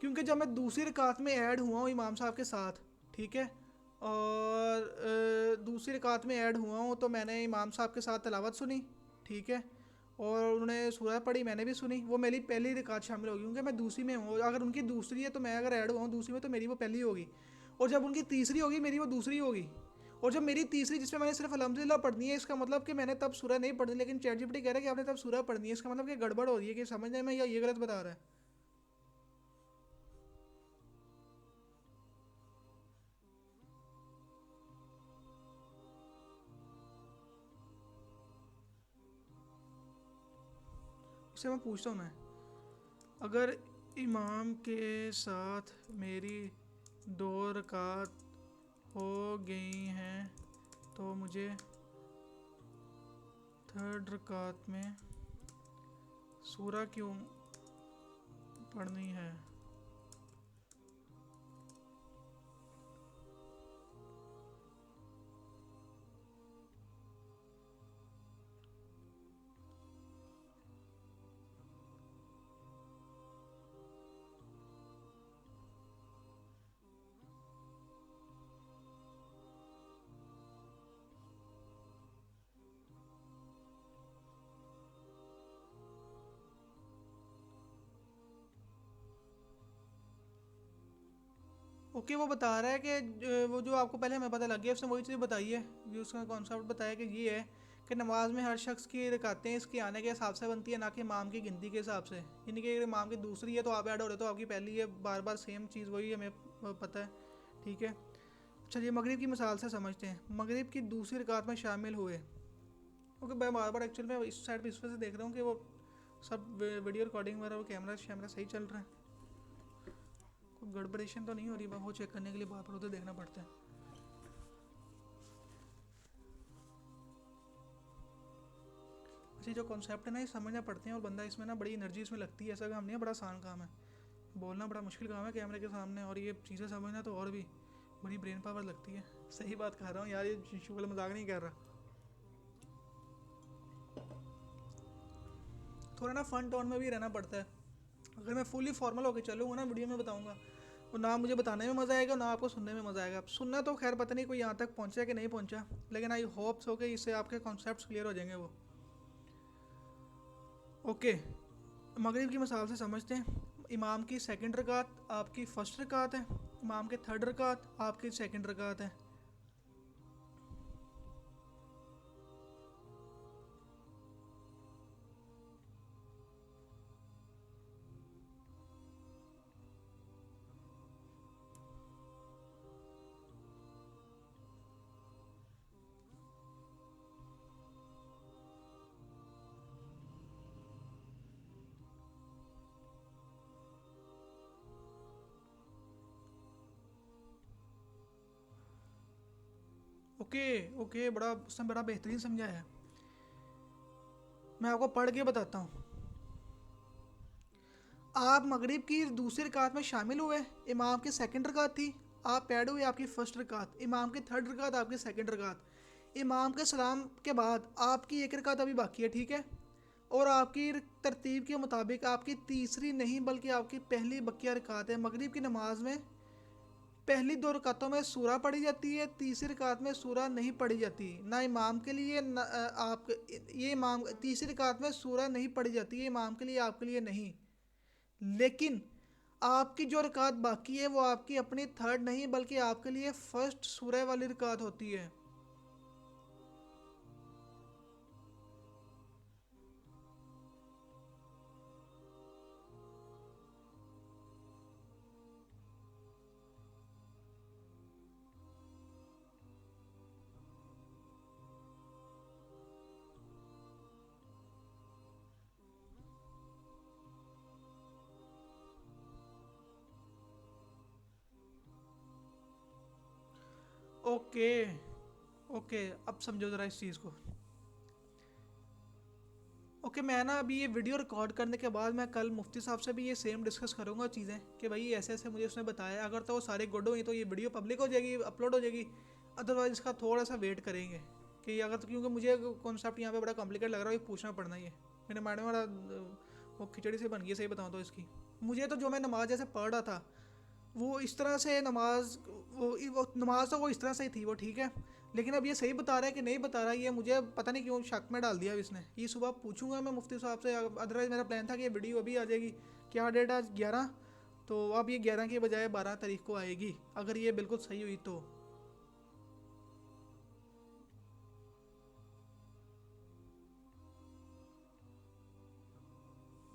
क्योंकि जब मैं दूसरी रकात में ऐड हुआ हूँ इमाम साहब के साथ, ठीक है, और दूसरी रकात में ऐड हुआ हूँ, तो मैंने इमाम साहब के साथ तलावत सुनी, ठीक है, और उन्होंने सूरह पढ़ी, मैंने भी सुनी, वो मेरी पहली रकात शामिल होगी, क्योंकि मैं दूसरी में हूँ। अगर उनकी दूसरी है तो मैं अगर ऐड हुआ हूँ दूसरी में, तो मेरी वो पहली होगी, और जब उनकी तीसरी होगी मेरी वो दूसरी होगी, और जब मेरी तीसरी जिसमें मैंने सिर्फ अल्हम्दुलिल्लाह पढ़नी है, इसका मतलब कि मैंने तब सूरह नहीं पढ़नी, लेकिन चैट जीपीटी कह रहा है कि आपने तब सूरह पढ़नी है, इसका मतलब कि गड़बड़ हो रही है, कि समझने में या ये गलत बता रहा है। इससे मैं पूछता हूँ, मैं अगर इमाम के साथ मेरी 2 रकात हो गई हैं, तो मुझे थर्ड रकात में सूरा क्यों पढ़नी है। ओके, वो बता रहा है कि वो जो आपको पहले हमें पता लग गया, उसने वही चीज़ बताई है, जो उसका कॉन्सेप्ट बताया कि ये है कि नमाज में हर शख्स की रकातें इसके आने के हिसाब से बनती है, ना कि इमाम की गिनती के हिसाब से। यानी कि अगर इमाम की दूसरी है तो आप ऐड हो रहे हो, तो आपकी पहली है, बार बार सेम चीज़ वही हमें पता है, ठीक है। चलिए मगरिब की मिसाल से समझते हैं। मगरिब की दूसरी रकात में शामिल हुए। ओके, मैं बार बार एक्चुअल में इस साइड पर इस वजह से देख रहा हूँ कि वो सब वीडियो रिकॉर्डिंग वगैरह, वो कैमरा शैमरा सही चल रहा है, कोई गड़बड़ेशन तो नहीं हो रही, वो चेक करने के लिए बार बार उधर देखना पड़ता है। अच्छा, जो कॉन्सेप्ट है ना, ये समझना पड़ते हैं, और बंदा इसमें ना बड़ी एनर्जी इसमें लगती है, ऐसा काम नहीं है, बड़ा आसान काम है, बोलना बड़ा मुश्किल काम है कैमरे के सामने, और ये चीज़ें समझना तो और भी बड़ी ब्रेन पावर लगती है। सही बात कह रहा हूँ यार, ये शुक्ल मजाक नहीं कर रहा। थोड़ा ना फन टोन में भी रहना पड़ता है। अगर मैं फुली फॉर्मल होकर चलूँगा ना वीडियो में बताऊँगा, और ना मुझे बताने में मज़ा आएगा, ना आपको सुनने में मज़ा आएगा। अब सुनना तो खैर पता नहीं कोई यहाँ तक पहुँचा कि नहीं पहुँचा, लेकिन आई होप सो कि इससे आपके कॉन्सेप्ट्स क्लियर हो जाएंगे वो। ओके, मगरिब की मिसाल से समझते हैं। इमाम की सेकंड रकात आपकी फ़र्स्ट रकात है, इमाम के थर्ड रकात आपकी सेकंड रकात है। ओके ओके, बड़ा उसने बड़ा बेहतरीन समझाया है। मैं आपको पढ़ के बताता हूँ। आप मगरिब की दूसरी रकात में शामिल हुए, इमाम की सेकंड रकात थी, आप पैड हुए आपकी फर्स्ट रकात, इमाम की थर्ड रकात आपकी सेकंड रकात। इमाम के सलाम के बाद आपकी एक रकात अभी बाकी है, ठीक है। और आपकी तरतीब के मुताबिक आपकी तीसरी नहीं बल्कि आपकी पहली बकिया रकात है। मगरिब की नमाज में पहली दो रकातों में सूरा पढ़ी जाती है, तीसरी रकात में सूरा नहीं पढ़ी जाती, ना इमाम के लिए न, आप ये इमाम तीसरी रकात में सूरा नहीं पढ़ी जाती है इमाम के लिए, आपके लिए नहीं। लेकिन आपकी जो रकात बाकी है वो आपकी अपनी थर्ड नहीं बल्कि आपके लिए फर्स्ट सूरह वाली रकात होती है। ओके ओके, अब समझो ज़रा इस चीज़ को। ओके, मैं ना अभी ये वीडियो रिकॉर्ड करने के बाद मैं कल मुफ्ती साहब से भी ये सेम डिस्कस करूँगा चीज़ें कि भाई ऐसे ऐसे मुझे उसने बताया। अगर तो वो सारे गुड हुई तो ये वीडियो पब्लिक हो जाएगी, अपलोड हो जाएगी। अदरवाइज इसका थोड़ा सा वेट करेंगे कि अगर तो, क्योंकि मुझे कॉन्सेप्ट यहाँ पे बड़ा कॉम्प्लिकेट लग रहा है, ये पूछना पड़ना ही है। मेरे माइंड में बड़ा वो खिचड़ी से बन गई, सही बताऊँ तो इसकी। मुझे तो जो मैं नमाज जैसे पढ़ रहा था वो इस तरह से नमाज, वो नमाज तो वो इस तरह से ही थी वो, ठीक है। लेकिन अब ये सही बता रहा है कि नहीं बता रहा है, ये मुझे पता नहीं क्यों शक में डाल दिया इसने। ये सुबह पूछूंगा मैं मुफ्ती साहब से, अदरवाइज़ मेरा प्लान था कि ये वीडियो अभी आ जाएगी। क्या डेट आज 11, तो अब ये 11 के बजाय 12 तारीख को आएगी, अगर ये बिल्कुल सही हुई तो।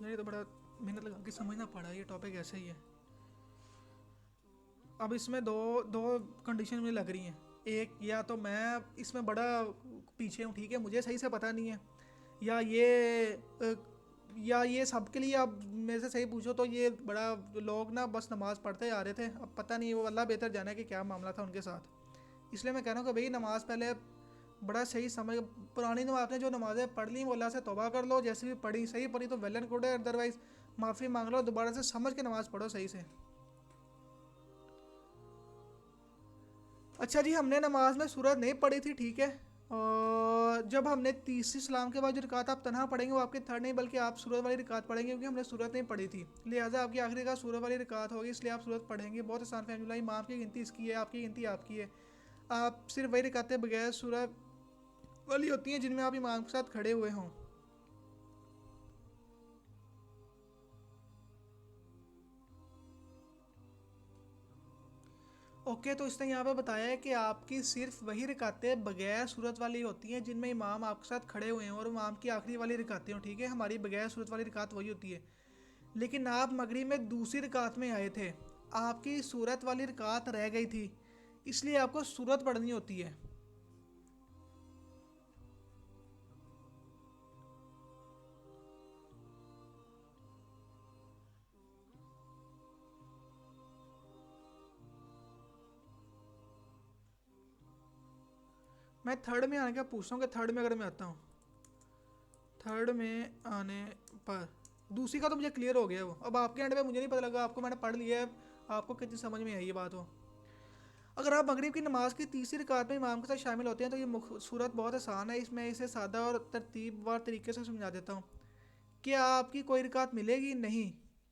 यार ये तो बड़ा मेहनत लगा के समझना पड़ा, ये टॉपिक ऐसे ही है। अब इसमें दो दो कंडीशन मुझे लग रही हैं। एक, या तो मैं इसमें बड़ा पीछे हूँ, ठीक है, मुझे सही से पता नहीं है, या ये सबके लिए। अब मेरे से सही पूछो तो ये बड़ा लोग ना बस नमाज़ पढ़ते आ रहे थे, अब पता नहीं वो अल्लाह बेहतर जाने कि क्या मामला था उनके साथ। इसलिए मैं कह रहा हूँ कि भाई नमाज़ पहले बड़ा सही समझ, पुरानी नमाज आपने जो नमाज़ें पढ़ ली वो अल्लाह से तौबा कर लो, जैसे भी पढ़ी सही पढ़ी तो वेल एंड गुड है, अदरवाइज़ माफ़ी मांग लो, दोबारा से समझ के नमाज़ पढ़ो सही से। अच्छा जी, हमने नमाज में सूरत नहीं पढ़ी थी, ठीक है। और जब हमने तीसरी सलाम के बाद जो रिकात आप तनहा पढ़ेंगे वो आपके थर्ड नहीं बल्कि आप सूरत वाली रिकात पढ़ेंगे, क्योंकि हमने सूरत नहीं पढ़ी थी, लिहाजा आपकी आखिरी रिकात सूरत वाली रिकात होगी, इसलिए आप सूरत पढ़ेंगे। बहुत आसान फैमिला, इमाम की गिनती इसकी है, आपकी गिनती आपकी है। आप सिर्फ वही रिकातें बगैर सूरत वाली होती हैं जिनमें आप इमाम के साथ खड़े हुए हों। ओके, तो इसने यहाँ पे बताया है कि आपकी सिर्फ वही रिकातें बगैर सूरत वाली होती हैं जिनमें इमाम आपके साथ खड़े हुए हैं और इमाम की आखिरी वाली रिकातें हों, ठीक है। हमारी बगैर सूरत वाली रिकात वही होती है। लेकिन आप मगरिब में दूसरी रिकात में आए थे, आपकी सूरत वाली रिकात रह गई थी, इसलिए आपको सूरत पढ़नी होती है। मैं थर्ड में आने का पूछता हूँ कि थर्ड में अगर मैं आता हूँ, थर्ड में आने पर दूसरी का तो मुझे क्लियर हो गया वो। अब आपके एंड पे मुझे नहीं पता लगा, आपको मैंने पढ़ लिया है, आपको कितनी समझ में आई ये बात हो। अगर आप मगरिब की नमाज की तीसरी रकात में इमाम के साथ शामिल होते हैं तो ये सूरत बहुत आसान है, इसमें इसे सादा और तरतीबवार तरीके से समझा देता हूँ। क्या आपकी कोई रकात मिलेगी? नहीं,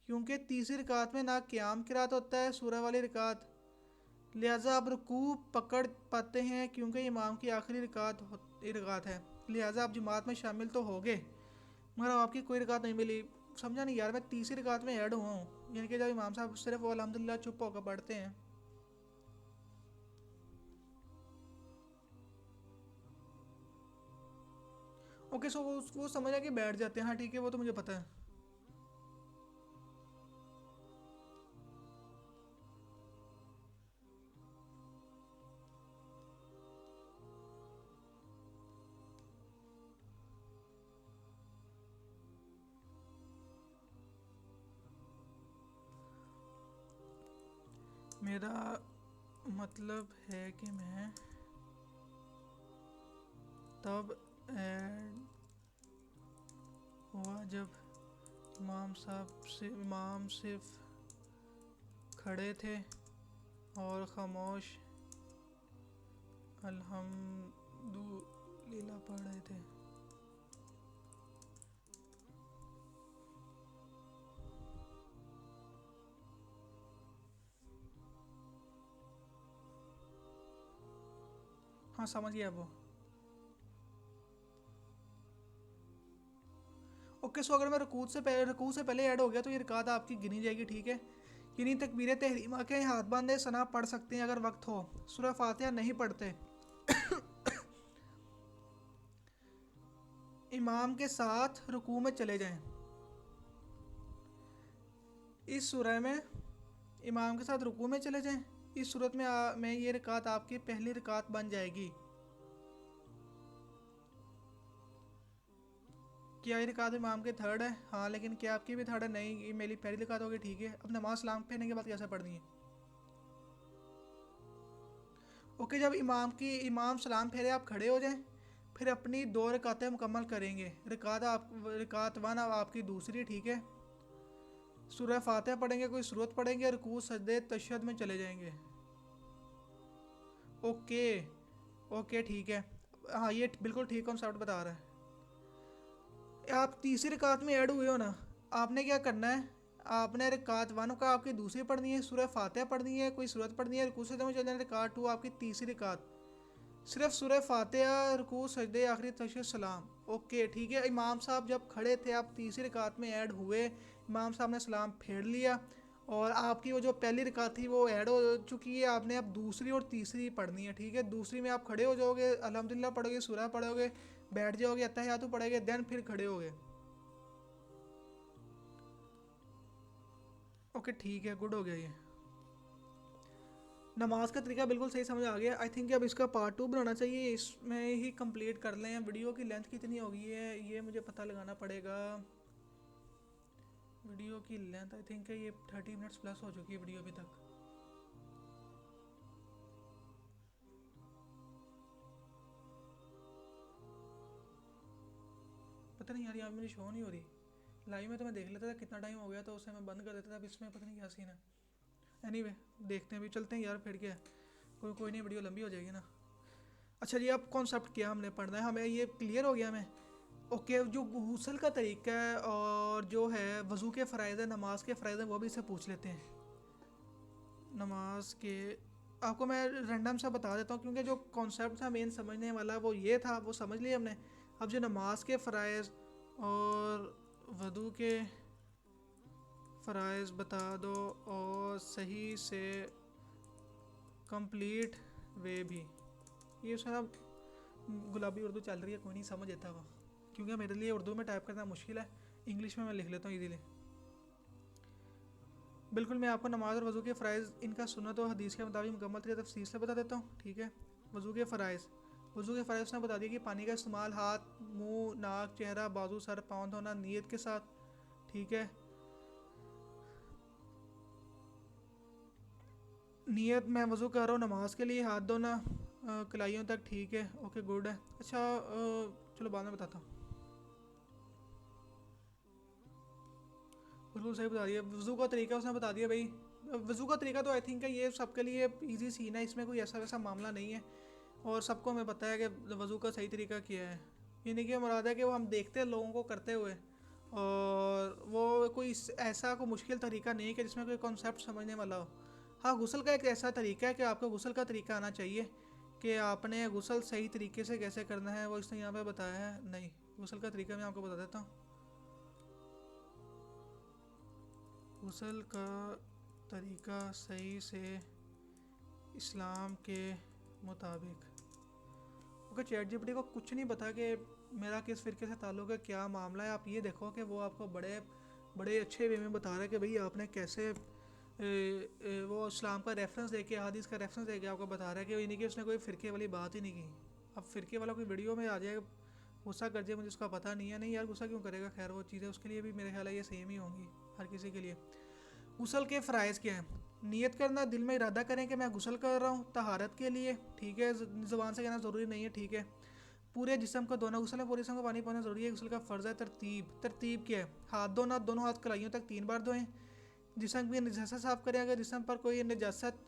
क्योंकि तीसरी रकात में ना क़याम किरात होता है सूरह वाली रकात, लिहाजा आप रुकू पकड़ पाते हैं क्योंकि इमाम की आखिरी रकात है, लिहाजा आप जमात में शामिल तो हो गए मगर आपकी कोई रकात नहीं मिली। समझा नहीं यार, मैं तीसरी रकात में ऐड हुआ हूँ, यानी कि जब इमाम साहब सिर्फ वो अल्हम्दुलिल्लाह चुप होकर पढ़ते हैं। ओके सो वो समझ आ के बैठ जाते हैं, हाँ ठीक है वो तो मुझे पता है। मेरा मतलब है कि मैं तब ऐड हुआ जब इमाम सिर्फ खड़े थे और खामोश अल्हम्दुलिल्लाह पढ़ रहे थे। हाँ समझ गया वो। ओके सो अगर मैं रकूत से पहले ऐड हो गया तो ये रकात आपकी गिनी जाएगी, ठीक है। यानी तकबीर तहरीमा के हाथ बांधे सना पढ़ सकते हैं अगर वक्त हो, सूरह फातिहा नहीं पढ़ते। इमाम के साथ रुकू में चले जाएं। इस सूरह में इमाम के साथ रुकू में चले जाएं। इस सूरत में ये रकात आपकी पहली रकात बन जाएगी। क्या ये रकात इमाम के थर्ड है? हाँ, लेकिन क्या आपकी भी थर्ड है? नहीं, ये मेरी पहली रकात होगी, ठीक है। अब नमाज सलाम फेरने के बाद कैसे पढ़नी है? ओके, जब इमाम सलाम फेरे आप खड़े हो जाएं, फिर अपनी दो रकातें मुकम्मल करेंगे। रकात वन अब आपकी दूसरी, ठीक है। सूरह फातिहा पढ़ेंगे, कोई सूरत पढ़ेंगे, रुकू सजदे तशहद में चले जाएंगे। ओके ओके ठीक है। हाँ ये बिल्कुल ठीक कॉन्सेप्ट बता रहा है। आप तीसरी रकात में ऐड हुए हो ना, आपने क्या करना है, आपने रकात वन का आपकी दूसरी पढ़नी है, सूरह फातिहा पढ़नी है, कोई सूरत पढ़नी है, रुकू सजदे में चले जाना। रकात टू आपकी तीसरी रकात, सिर्फ सूरह फातिहा, रुकू सजदे आखिरी तशहद सलाम। ओके ठीक है। इमाम साहब जब खड़े थे आप तीसरी रकात में ऐड हुए, इमाम साहब ने सलाम फेर लिया और आपकी वो जो पहली रकात थी वो ऐड हो चुकी है। आपने अब दूसरी और तीसरी पढ़नी है, ठीक है। दूसरी में आप खड़े हो जाओगे, अल्हम्दुलिल्लाह पढ़ोगे, सूरह पढ़ोगे, बैठ जाओगे, अत्तहियातु पढ़ोगे, देन फिर खड़े होगे। ओके ठीक है, गुड हो गया ये। नमाज का तरीका बिल्कुल सही समझ आ गया। आई थिंक अब इसका पार्ट टू बनाना चाहिए, इसमें ही कंप्लीट कर लें। वीडियो की लेंथ कितनी हो गई है ये मुझे पता लगाना पड़ेगा। वीडियो की लेंथ आई थिंक है ये 30 मिनट्स प्लस हो चुकी है वीडियो अभी तक। पता नहीं यार, यहाँ मेरी शो नहीं हो रही। लाइव में तो मैं देख लेता था कितना टाइम हो गया तो उसे मैं बंद कर देता था। अब इसमें पता नहीं क्या सीन है। एनीवे देखते हैं, अभी चलते हैं यार, फिर क्या है, कोई नहीं, वीडियो लंबी हो जाएगी ना। अच्छा जी, अब कॉन्सेप्ट क्या हमने पढ़ना है, हमें ये क्लियर हो गया हमें। ओके, जो गुसल का तरीका है और जो है वज़ू के फ़राइज़ है, नमाज के फ़राइज़ है, वो भी इससे पूछ लेते हैं। नमाज के आपको मैं रैंडम सा बता देता हूँ क्योंकि जो कॉन्सेप्ट था मेन समझने वाला वो ये था, वो समझ लिया हमने। अब जो नमाज के फ़राइज़ और वज़ू के फ़राइज़ बता दो और सही से कंप्लीट वे भी। ये सारा गुलाबी उर्दू चल रही है, कोई नहीं समझ आता वो, क्योंकि मेरे लिए उर्दू में टाइप करना मुश्किल है। इंग्लिश में मैं लिख लेता हूँ इजीली। बिल्कुल, मैं आपको नमाज और वज़ू के फ़राइज़ इनका सुन्नत और हदीस के मुताबिक मुकम्मल तफसील से बता देता हूँ, ठीक है। वज़ू के फ़राइज़ ने बता दिया कि पानी का इस्तेमाल हाथ, मुंह, नाक, चेहरा, बाजू, सर, पाँव धोना नीयत के साथ, ठीक है। नियत मैं वज़ू कर रहा हूँ नमाज के लिए, हाथ धोना कलाइयों तक, ठीक है। ओके गुड है। अच्छा चलो बाद में बताता हूँ। बिल्कुल सही बता दिया। वज़ू का तरीका उसने बता दिया भाई। वज़ू का तरीका तो आई थिंक है ये सबके लिए इजी सीन है, इसमें कोई ऐसा वैसा मामला नहीं है और सबको हमें पता है कि वज़ू का सही तरीका क्या है। यानी कि मुराद है कि वो हम देखते हैं लोगों को करते हुए और वो कोई ऐसा कोई मुश्किल तरीका नहीं है कि जिसमें कोई कॉन्सेप्ट समझने वाला हो। हाँ, गुस्ल का एक ऐसा तरीका है कि आपको गुस्ल का तरीका आना चाहिए कि आपने गुस्ल सही तरीके से कैसे करना है, वो इसने यहाँ पे बताया है नहीं। गुस्ल का तरीका मैं आपको बता देता हूँ। गुस्ल का तरीका सही से इस्लाम के मुताबिक। ओके, चैट जीपीटी को कुछ नहीं पता कि मेरा किस फ़िरके से ताल्लुक़ है, क्या मामला है। आप ये देखो कि वो आपको बड़े बड़े अच्छे वे में बता रहा है कि भाई आपने कैसे वो इस्लाम का रेफरेंस देके, हदीस का रेफरेंस देके आपको बता रहा है कि यानी कि उसने कोई फ़िरके वाली बात ही नहीं की। अब फ़िरके वाला कोई वीडियो में आ जाए, गुस्सा कर जाए, मुझे उसका पता नहीं है। नहीं यार, गुस्सा क्यों करेगा, खैर वो चीज़ें उसके लिए भी मेरे ख्याल है ये सेम ही होंगी हर किसी के लिए। गुस्ल के फ़राइज़ क्या हैं? नियत करना, दिल में इरादा करें कि मैं गुस्ल कर रहा हूँ तहारत के लिए, ठीक है। ज़ुबान से कहना ज़रूरी नहीं है, ठीक है। पूरे जिस्म को धोना, गुस्ल में पूरे जिस्म को पानी पहुँचना ज़रूरी है। गुस्ल का फ़र्ज़ है। तरतीब क्या है? हाथ धोना, दोनों हाथ कलाइयों तक 3 बार धोएं। जिस्म की नजास्त साफ़ करें, अगर जिस्म पर कोई नजास्त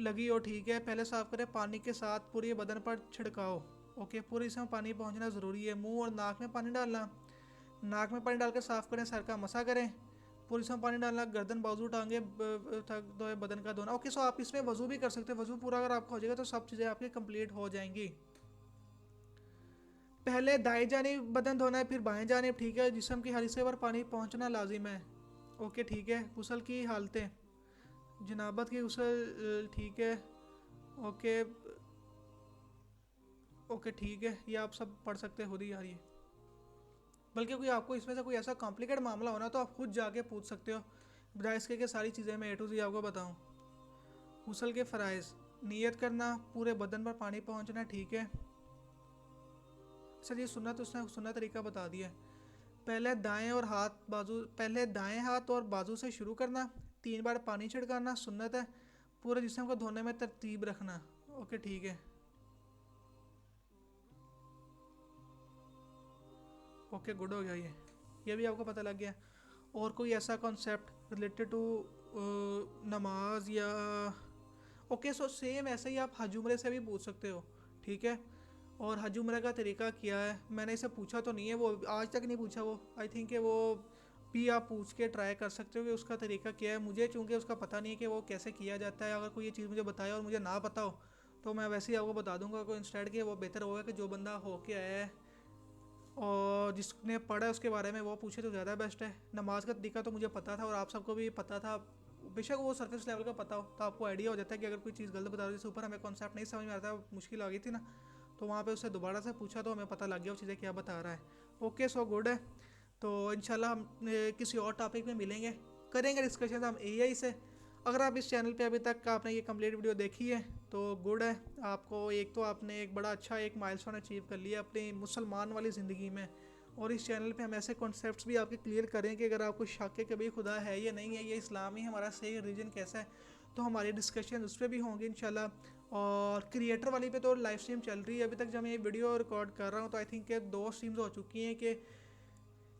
लगी हो, ठीक है, पहले साफ़ करें पानी के साथ, पूरे बदन पर छिड़काओ। ओके, पूरे जिस्म में पानी पहुँचना ज़रूरी है। मुँह और नाक में पानी डालना, नाक में पानी डाल कर साफ़ करें। सर का मसा करें, पूरी इसमें पानी डालना। गर्दन, बाजू, टांगे तक धोए, बदन का धोना। ओके, सो आप इसमें वजू भी कर सकते हैं। वजू पूरा अगर आपका हो जाएगा तो सब चीज़ें आपकी कंप्लीट हो जाएंगी। पहले दाएं जानिब बदन धोना है, फिर बाएं जानिब, ठीक है। जिस्म की हर हिस्से पर पानी पहुंचना लाजिम है। ओके, ठीक है। गुस्ल की हालतें, जनाबत की गुस्ल, ठीक है। ओके ओके, ठीक है। ये आप सब पढ़ सकते हैं खुद ही यार ये। बल्कि कोई आपको इसमें से कोई ऐसा कॉम्प्लिकेट मामला होना तो आप खुद जाके पूछ सकते हो, बजाय इसके कि सारी चीज़ें मैं ए टू ज़ेड आपको बताऊँ। गुस्ल के फ़राइज़, नियत करना, पूरे बदन पर पानी पहुँचना, ठीक है। सर ये सुन्नत उसने सुन्नत तरीका बता दिया है। पहले दाएं हाथ और बाजू से शुरू करना, 3 बार पानी छिड़काना सुन्नत है। पूरे जिस्म को धोने में तरतीब रखना। ओके, ठीक है। ओके, गुड हो गया ये भी आपको पता लग गया। और कोई ऐसा कॉन्सेप्ट रिलेटेड टू नमाज या ओके, सो सेम ऐसे ही आप हज उम्रे से भी पूछ सकते हो, ठीक है। और हज उम्रे का तरीका क्या है, मैंने इसे पूछा तो नहीं है, वो आज तक नहीं पूछा वो। आई थिंक कि वो भी आप पूछ के ट्राई कर सकते हो कि उसका तरीका क्या है। मुझे चूँकि उसका पता नहीं है कि वो कैसे किया जाता है, अगर कोई ये चीज़ मुझे बताए और मुझे ना पता हो तो मैं वैसे ही आपको बता दूंगा को इंस्टेड के वो बेहतर होगा कि जो बंदा हो के आया है और जिसने पढ़ा है उसके बारे में वो पूछे तो ज़्यादा बेस्ट है। नमाज का तरीका तो मुझे पता था और आप सबको भी पता था, बेशक वो सरफेस लेवल का पता हो तो आपको आइडिया हो जाता है कि अगर कोई चीज़ गलत बता रही है, जैसे ऊपर हमें कॉन्सेप्ट नहीं समझ में आता, मुश्किल आ गई थी ना, तो वहाँ पे उससे दोबारा से पूछा तो हमें पता लग गया वो चीज़ें क्या बता रहा है। ओके, सो गुड है। तो इंशाल्लाह हम किसी और टॉपिक में मिलेंगे, करेंगे डिस्कशन हम एआई से। अगर आप इस चैनल पे अभी तक आपने ये कंप्लीट वीडियो देखी है तो गुड है। आपको एक तो आपने एक बड़ा अच्छा एक माइलस्टोन अचीव कर लिया अपनी मुसलमान वाली ज़िंदगी में। और इस चैनल पे हम ऐसे कॉन्सेप्ट्स भी आपके क्लियर करें कि अगर आपको शक है कि भाई खुदा है या नहीं है, ये इस्लाम ही हमारा सही रिलीजन कैसा है, तो हमारी डिस्कशन उस पर भी होंगे इंशाल्लाह। और क्रिएटर वाली पे तो लाइव स्ट्रीम चल रही है अभी तक, जब मैं ये वीडियो रिकॉर्ड कर रहा हूँ तो आई थिंक 2 स्ट्रीम्स हो चुकी हैं कि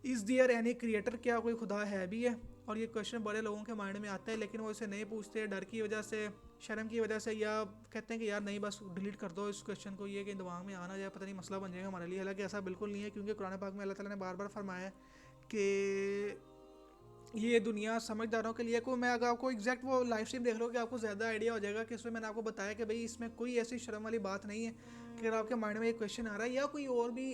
इज़ दियर एनी क्रिएटर, क्या कोई खुदा है भी है। और ये क्वेश्चन बड़े लोगों के माइंड में आता है लेकिन वो इसे नहीं पूछते, डर की वजह से, शर्म की वजह से, या कहते हैं कि यार नहीं बस डिलीट कर दो इस क्वेश्चन को, ये कि दिमाग में आना जाए, पता नहीं मसला बन जाएगा हमारे लिए। हालांकि ऐसा बिल्कुल नहीं है, क्योंकि कुरान पाक में अल्लाह ताला ने बार बार फरमाया है कि ये दुनिया समझदारों के लिए। को मैं अगर आपको एग्जैक्ट वो लाइव स्ट्रीम देख लो कि आपको ज़्यादा आइडिया हो जाएगा कि इसमें मैंने आपको बताया कि भाई इसमें कोई ऐसी शर्म वाली बात नहीं है कि अगर आपके माइंड में एक क्वेश्चन आ रहा है या कोई और भी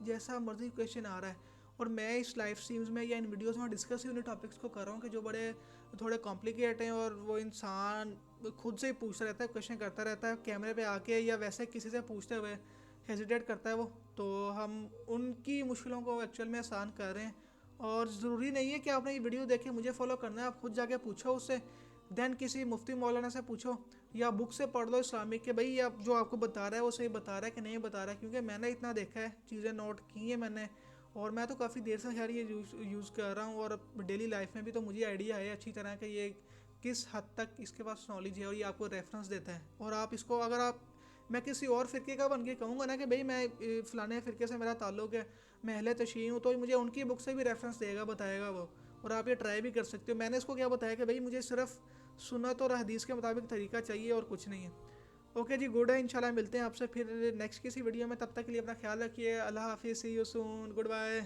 जैसा मर्जी क्वेश्चन आ रहा है, और मैं इस लाइव स्ट्रीम्स में या इन वीडियोस में डिस्कस ही उन टॉपिक्स को कर रहा हूँ कि जो बड़े थोड़े कॉम्प्लिकेट हैं, और वो इंसान खुद से ही पूछता रहता है, क्वेश्चन करता रहता है कैमरे पे आके, या वैसे किसी से पूछते हुए हेजिटेट करता है वो। तो हम उनकी मुश्किलों को एक्चुअल में आसान कर रहे हैं। और ज़रूरी नहीं है कि आपने ये वीडियो देखे मुझे फॉलो करना है, आप खुद जाके पूछो उससे, देन किसी मुफ्ती मौलाना से पूछो या बुक से पढ़ लो इस्लामिक के, भाई आप जो आपको बता रहा है वो सही बता रहा है कि नहीं बता रहा है। क्योंकि मैंने इतना देखा है, चीज़ें नोट की हैं मैंने, और मैं तो काफ़ी देर से खैर ये यूज़ कर रहा हूँ, और डेली लाइफ में भी तो मुझे आइडिया है अच्छी तरह कि ये किस हद तक इसके पास नॉलेज है, और ये आपको रेफरेंस देता है। और आप इसको अगर आप, मैं किसी और फ़िरके का बन के कहूँगा ना कि भाई मैं फ़लाने फ़िरके से मेरा ताल्लुक़ है, मैं अहले तशय्युअ हूँ, तो मुझे उनकी बुक से भी रेफरेंस देगा, बताएगा वो। और आप ये ट्राई भी कर सकते हो। मैंने इसको क्या बताया कि भाई मुझे सिर्फ सुन्नत और हदीस के मुताबिक तरीका चाहिए और कुछ नहीं है। ओके जी, गुड है। इंशाल्लाह मिलते हैं आपसे फिर नेक्स्ट किसी वीडियो में, तब तक के लिए अपना ख्याल रखिए। अल्लाह हाफिज़, सी यू सून, गुड बाय।